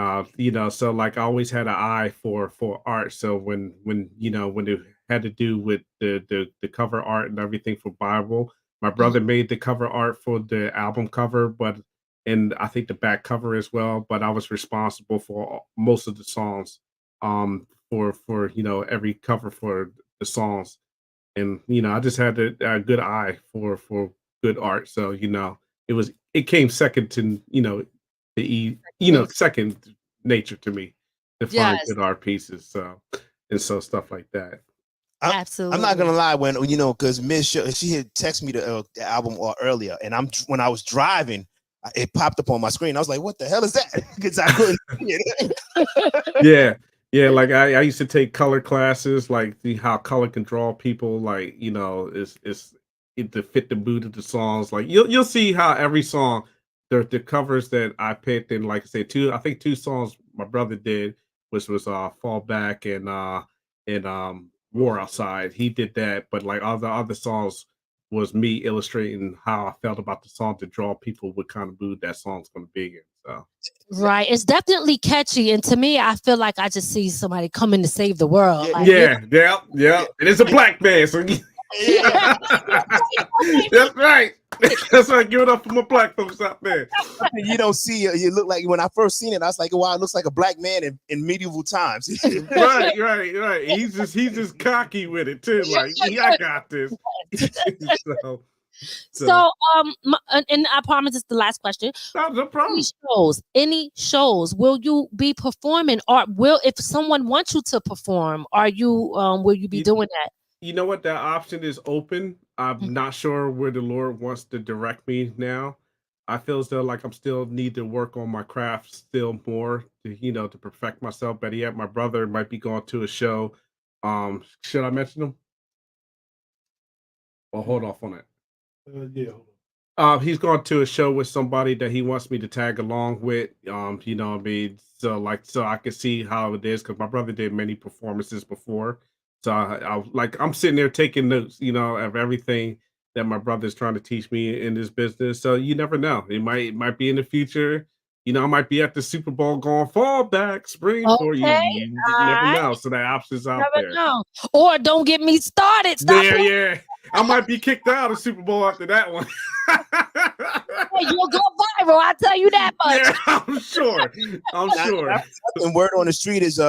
so like I always had an eye for art. So when it had to do with the cover art and everything for B.I.B.L.E, my brother made the cover art for the album cover, but and I think the back cover as well. But I was responsible for most of the songs, for every cover for the songs, and I just had a good eye for good art. So it came second to second nature to me to find Yes, good art pieces. So stuff like that. I'm not gonna absolutely. lie, when because Miss she had texted me the album earlier, and when I was driving, it popped up on my screen. I was like, "What the hell is that?" Because I couldn't see it. Yeah. Yeah, like I used to take color classes, like see how color can draw people, like, it's it to fit the mood of the songs. Like you'll see how every song, the covers that I picked, and like I said, two songs my brother did, which was Fall Back and War Outside. He did that, but like all the other songs was me illustrating how I felt about the song to draw people what kind of mood that song's gonna be in. So Right. It's definitely catchy. And to me, I feel like I just see somebody coming to save the world. Yeah, Like, yeah. And it's a black man, so yeah. that's right. That's right. Give it up for my black folks out there. You don't see you look like when I first seen it, I was like, wow, it looks like a black man in medieval times. Right. He's just cocky with it too. Like, yeah, I got this. so, so, and I promise it's the last question. no problem. Any shows will you be performing, or if someone wants you to perform, will you be You, doing that? you know what? That option is open. I'm not sure where the Lord wants to direct me now. I feel as though like I'm still need to work on my craft still more to perfect myself. But yet my brother might be going to a show. Should I mention him? Well, hold off on it. Yeah. He's gone to a show with somebody that he wants me to tag along with. What I mean? So I can see how it is because my brother did many performances before. So I'm sitting there taking notes, of everything that my brother's trying to teach me in this business. So you never know. It might be in the future. I might be at the Super Bowl going fall back, spring for you. Okay, You all never right. know. So that option's out Never there. know. Or don't get me started. Stop Yeah, it. yeah. I might be kicked out of Super Bowl after that one. You'll go viral. I tell you that much. Yeah, I'm sure. And word on the street is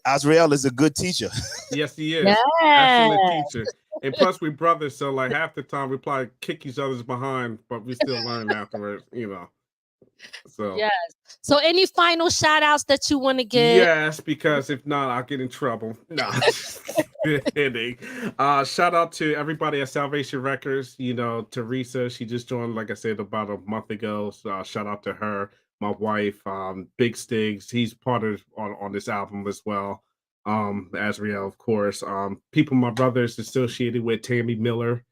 Azrael is a good teacher. Yes, he is. Yeah. Excellent teacher. And plus, we brothers, so like half the time we probably kick each other's behind, but we still learn afterwards. So Yes. So any final shout outs that you want to give? yes, because if not, I'll get in trouble. No. Kidding. Shout out to everybody at Salvation Records. Teresa, she just joined, like I said, about a month ago. So shout out to her, my wife, Big Stigs. He's part of on this album as well. Azriel, of course. People my brothers associated with Tammy Miller,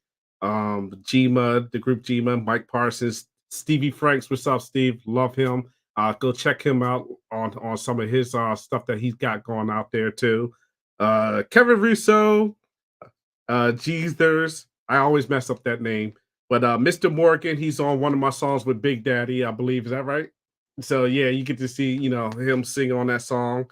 Gma, the group Gma, Mike Parsons, Stevie Franks. What's up, Steve? Love him. Go check him out on some of his stuff that he's got going out there too. Kevin Russo, Jeezers. I always mess up that name, but Mr. Morgan, he's on one of my songs with Big Daddy, I believe. Is that right? So yeah, you get to see him sing on that song.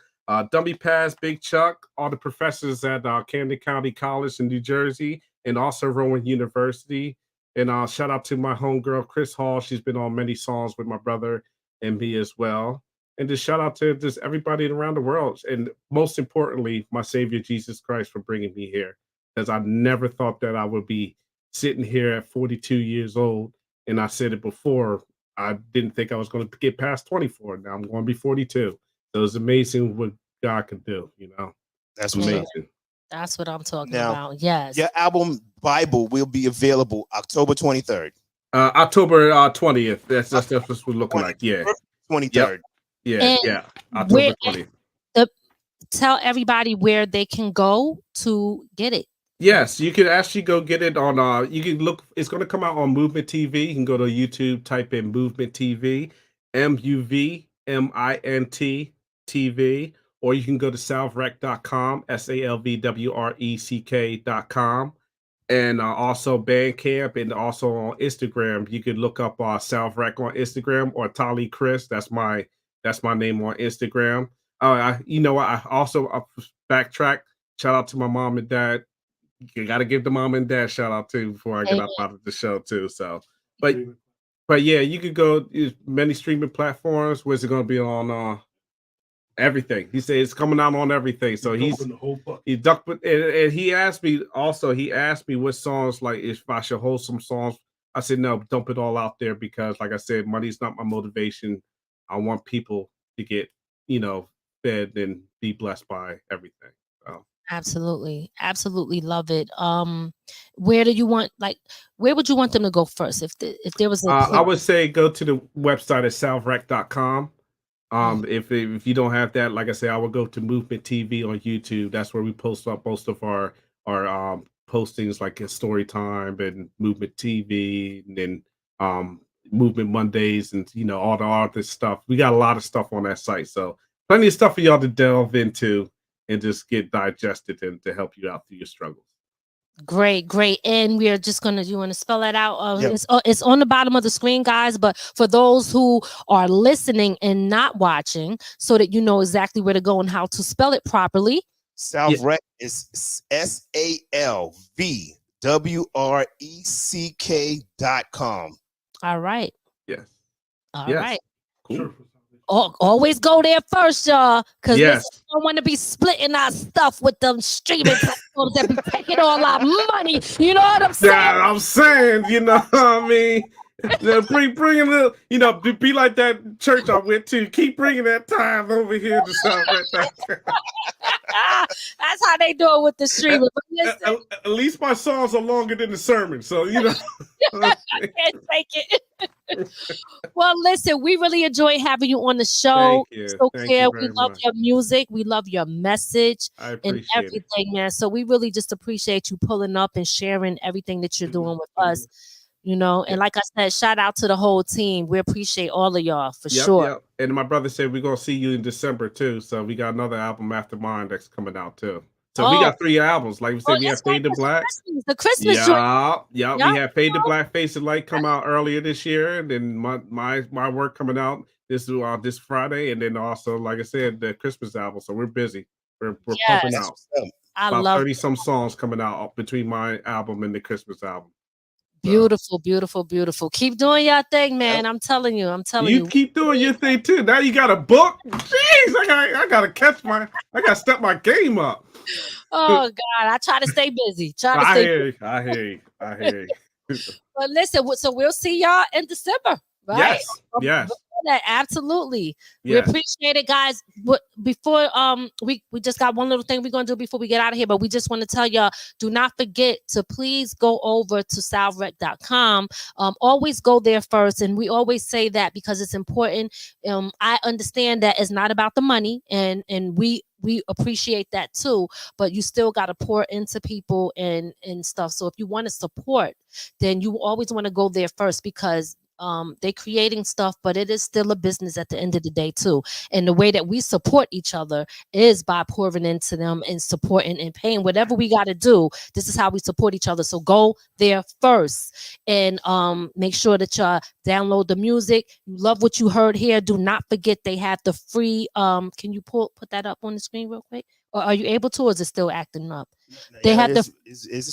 Dummy Pass, Big Chuck, all the professors at Camden County College in New Jersey, and also Rowan University. And shout out to my homegirl Chris Hall. She's been on many songs with my brother and me as well. And just shout out to just everybody around the world. And most importantly, my Savior Jesus Christ for bringing me here. Because I never thought that I would be sitting here at 42 years old. And I said it before, I didn't think I was going to get past 24. Now I'm going to be 42. So it's amazing what God can do, That's it's what's up. amazing. That's what I'm talking Now, about. Yes. Your album B.I.B.L.E will be available October 23rd. October 20th. That's what we're looking like. Yeah. 23rd. Yep. Yeah. October 20th. Tell everybody where they can go to get it. Yes, you can actually go get it on you can look, it's going to come out on Movement TV. You can go to YouTube, type in Movement TV, MUVMINT TV, or you can go to salvrec.com, SALVWRECK.com, and also Bandcamp, and also on Instagram. You can look up Salvrec on Instagram, or Tali Chris. That's my name on Instagram. I also backtrack. Shout out to my mom and dad. You got to give the mom and dad shout out too before I get up out of the show too. So But yeah, you could go use many streaming platforms. Where's it going to be on? Everything. He said it's coming out on everything. So he ducked and he asked me also. He asked me what songs, like if I should hold some songs. I said no, dump it all out there because, like I said, money's not my motivation. I want people to get fed and be blessed by everything. So. Absolutely, absolutely love it. Where do you want where would you want them to go first? If there was I would say go to the website at salvrec.com. If you don't have that, like I said, I will go to Movement TV on YouTube. That's where we post up most of our postings, like Story Time and Movement TV, and then Movement Mondays, and all this stuff. We got a lot of stuff on that site, so plenty of stuff for y'all to delve into and just get digested and to help you out through your struggles. Great. And we are just gonna. You want to spell that out? Yep. It's on the bottom of the screen, guys. But for those who are listening and not watching, so that you know exactly where to go and how to spell it properly. Salvrec is SALVWRECK.com. All right. Yes. All right. Cool. Always go there first, y'all, because we don't want to be splitting our stuff with them streaming platforms that be taking all our money. You know what I'm saying? Yeah, I'm saying, what I mean? Bringing the, be like that church I went to. Keep bringing that tithe over here to South. That's how they do it with the streaming. At least my songs are longer than the sermon, so I can't take it. Well, listen, we really enjoy having you on the show. So Clear, we love your music, we love your message and everything, man. So we really just appreciate you pulling up and sharing everything that you're doing with us. And like I said, shout out to the whole team. We appreciate all of y'all for sure. Yep. And my brother said we're gonna see you in December too. So we got another album after mine that's coming out too. So we got 3 albums. Like we said, we have Fade to Black. The Christmas joint. Yeah. We have Fade to Black, Face of Light come out earlier this year, and then my work coming out this Friday, and then also, like I said, the Christmas album. So we're busy. We're pumping out. About 30 some songs coming out between my album and the Christmas album. Beautiful. Keep doing your thing, man. I'm telling you. You keep doing your thing too. Now you got a book. Jeez, I gotta step my game up. Oh God, I try to stay busy. I hear you. But listen, so we'll see y'all in December, right? Yes. Absolutely. Yes. We appreciate it, guys. But before we just got one little thing we're gonna do before we get out of here, but we just want to tell y'all, do not forget to please go over to salvrec.com. Always go there first, and we always say that because it's important. I understand that it's not about the money, and we appreciate that too, but you still got to pour into people and stuff. So if you want to support, then you always want to go there first, because they're creating stuff, but it is still a business at the end of the day too. And the way that we support each other is by pouring into them and supporting and paying whatever we got to do. This is how we support each other. So go there first and make sure that y'all download the music. You love what you heard here. Do not forget they have the free. Can you put that up on the screen real quick? Or are you able to, or is it still acting up? They have this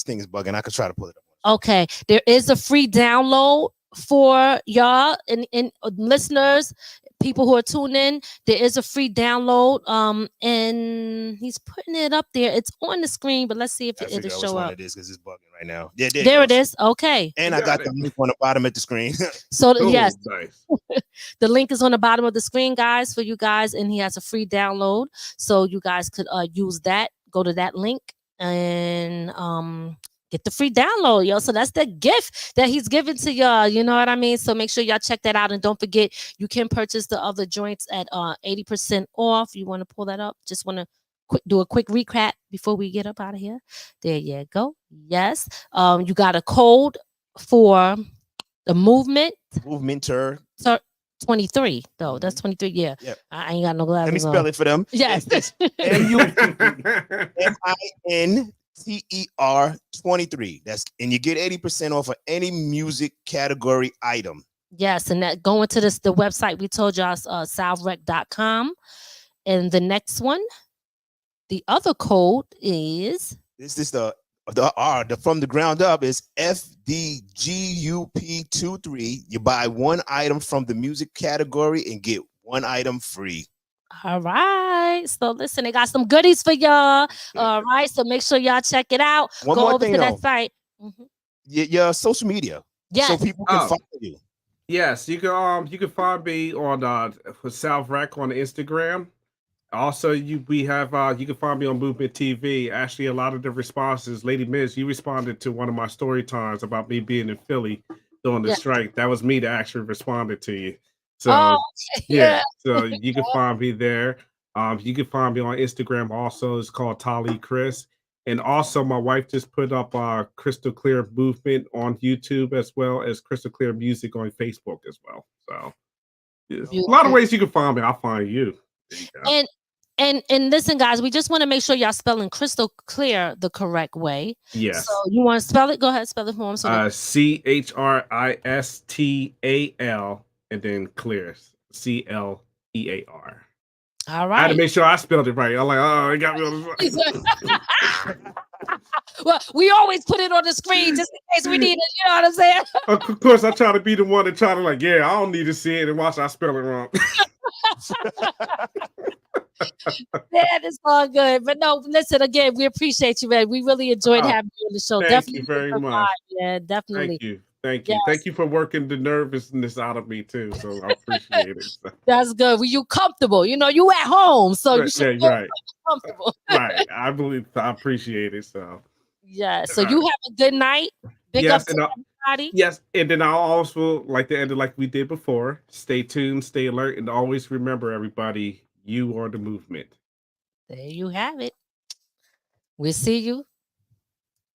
thing is bugging. I could try to pull it up. Okay, there is a free download for y'all and listeners, people who are tuning in. There is a free download, and he's putting it up there. It's on the screen, but let's see if it'll show up. It is because it's bugging right now. Yeah, there it is. Okay, and I got the link on the bottom of the screen. So yes, nice. The link is on the bottom of the screen, guys, for you guys, and he has a free download, so you guys could use that. Go to that link and get the free download, yo. So that's the gift that he's giving to y'all. You know what I mean? So make sure y'all check that out. And don't forget, you can purchase the other joints at 80% off. You want to pull that up? Just want to do a quick recap before we get up out of here. There you go. Yes. You got a code for the movement. Movementer. 23 though. That's 23. Yeah. Yep. I ain't got no glasses. Let me spell it for them. Yes. MUMINTER 23. And you get 80% off of any music category item. Yes, and that going to the website we told y'all, salvrec.com. And the next one, the other code is this is the The from the ground up is FDGUP23. You buy one item from the music category and get one item free. All right. So listen, they got some goodies for y'all. All right. So make sure y'all check it out. One Go more over thing, to that though. site. Your social media. Yes. So people can follow you. Yes, you can find me on South Rec on Instagram. Also, we have you can find me on Movement TV. Actually, a lot of the responses, Lady Miz, you responded to one of my story times about me being in Philly during the strike. That was me that actually responded to you. So yeah, so you can find me there. You can find me on Instagram also. It's called Tali Chris. And also my wife just put up Christal Clear Movement on YouTube as well as Christal Clear Music on Facebook as well. So there's a lot of ways you can find me. I'll find you. There you go. And listen, guys, we just want to make sure y'all spelling Christal Clear the correct way. Yes. So you want to spell it? Go ahead, spell it for him. CHRISTAL and then Clear. CLEAR. All right. I had to make sure I spelled it right. I'm like, oh, it got me on the Well, we always put it on the screen just in case we need it. You know what I'm saying? Of course, I try to be the one that try to like, yeah, I don't need to see it and watch I spell it wrong. Yeah, it's all good. But no, listen, again, we appreciate you, man. We really enjoyed having you on the show. Thank you very much. Yeah, definitely. Thank you. Yes. Thank you for working the nervousness out of me too. So I appreciate it. That's good. Well, you comfortable. You know, you at home, so you should be comfortable. Right. I appreciate it. So yeah. So you have a good night. Big up to everybody. Yes, and then I also like to end it like we did before. Stay tuned, stay alert, and always remember, everybody, you are the movement. There you have it. We'll see you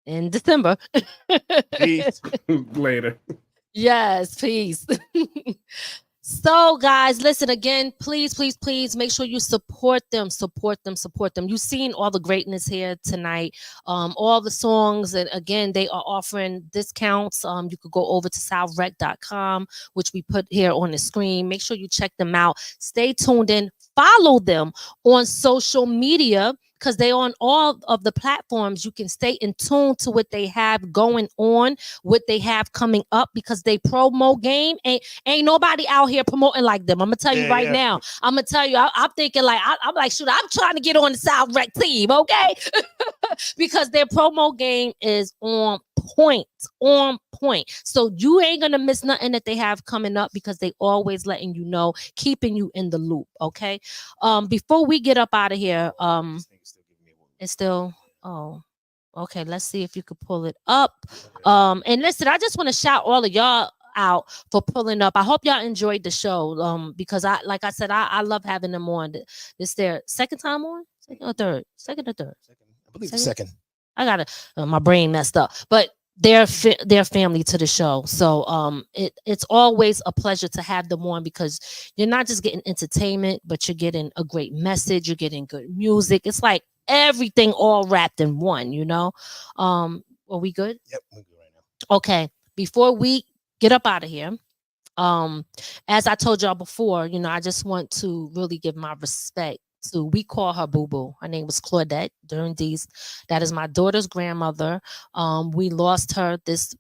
in December. Peace. Later. Yes, peace. So, guys, listen again. Please, please, please make sure you support them. Support them. Support them. You've seen all the greatness here tonight. All the songs, and again, they are offering discounts. You could go over to southrec.com, which we put here on the screen. Make sure you check them out. Stay tuned in. Follow them on social media, because they're on all of the platforms. You can stay in tune to what they have going on, what they have coming up, because they promo game. Ain't nobody out here promoting like them. I'm gonna tell you now. I'm gonna tell you, I'm thinking like, I'm like, shoot, I'm trying to get on the South Rec team, okay? Because their promo game is on point. So you ain't gonna miss nothing that they have coming up, because they always letting you know, keeping you in the loop, okay? Before we get up out of here, it's still, okay, let's see if you could pull it up. And listen, I just want to shout all of y'all out for pulling up. I hope y'all enjoyed the show, because like I said, I love having them on. This their second time on? Second or third? Second. I believe second. I got my brain messed up, but they're family to the show. So it's always a pleasure to have them on, because you're not just getting entertainment, but you're getting a great message. You're getting good music. It's like everything all wrapped in one, you know. Are we good? Yep, we're good right now. Okay, before we get up out of here, as I told y'all before, you know, I just want to really give my respect to, we call her Boo Boo. Her name was Claudette Durndees. That is my daughter's grandmother. We lost her this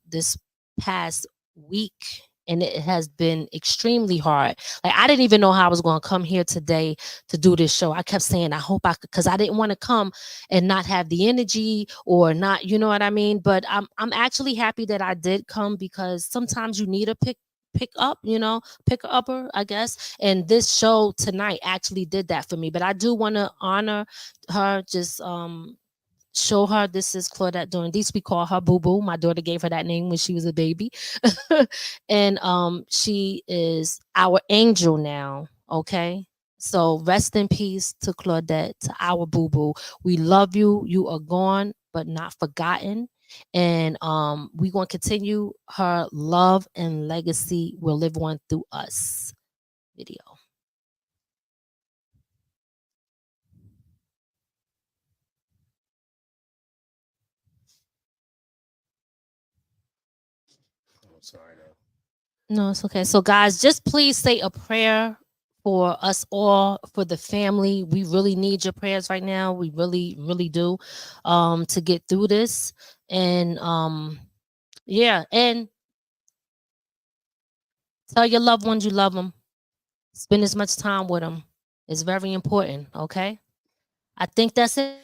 past week, and it has been extremely hard. Like, I didn't even know how I was going to come here today to do this show. I kept saying, I hope I could, because I didn't want to come and not have the energy or not, you know what I mean? But I'm actually happy that I did come, because sometimes you need a pick up, you know, pick upper, I guess. And this show tonight actually did that for me. But I do want to honor her, just show her this is Claudette Durndees. We call her Boo Boo. My daughter gave her that name when she was a baby. And she is our angel now, okay? So rest in peace to Claudette, to our Boo Boo. We love you. You are gone, but not forgotten. And we're going to continue her love and legacy will live on through us. Video. Sorry. No, it's okay. So, guys, just please say a prayer for us all, for the family. We really need your prayers right now. We really, really do, to get through this. And yeah, and tell your loved ones you love them. Spend as much time with them. It's very important. Okay, I think that's it.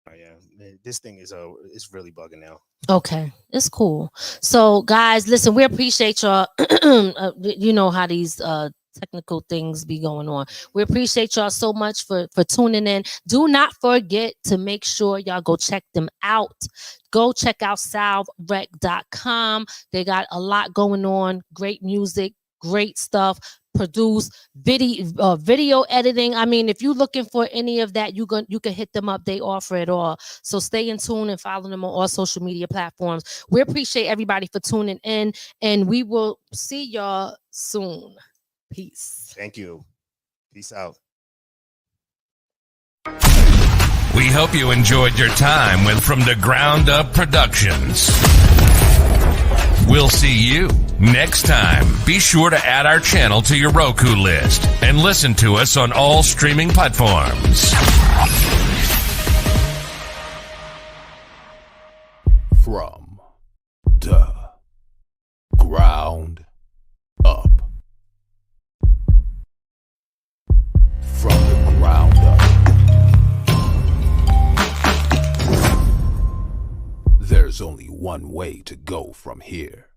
Oh, yeah, man, this thing is it's really bugging now. Okay, it's cool. So, guys, listen, we appreciate y'all. You know how these technical things be going on. We appreciate y'all so much for tuning in. Do not forget to make sure y'all go check them out. Go check out salverec.com. They got a lot going on. Great music, great stuff. Produce video editing. I mean, if you're looking for any of that, you can hit them up. They offer it all. So stay in tune and follow them on all social media platforms. We appreciate everybody for tuning in, and we will see y'all soon. Peace. Thank you. Peace out. We hope you enjoyed your time with From the Ground Up Productions. We'll see you next time. Be sure to add our channel to your Roku list and listen to us on all streaming platforms. From the ground up. From the ground up. There's only one way to go from here.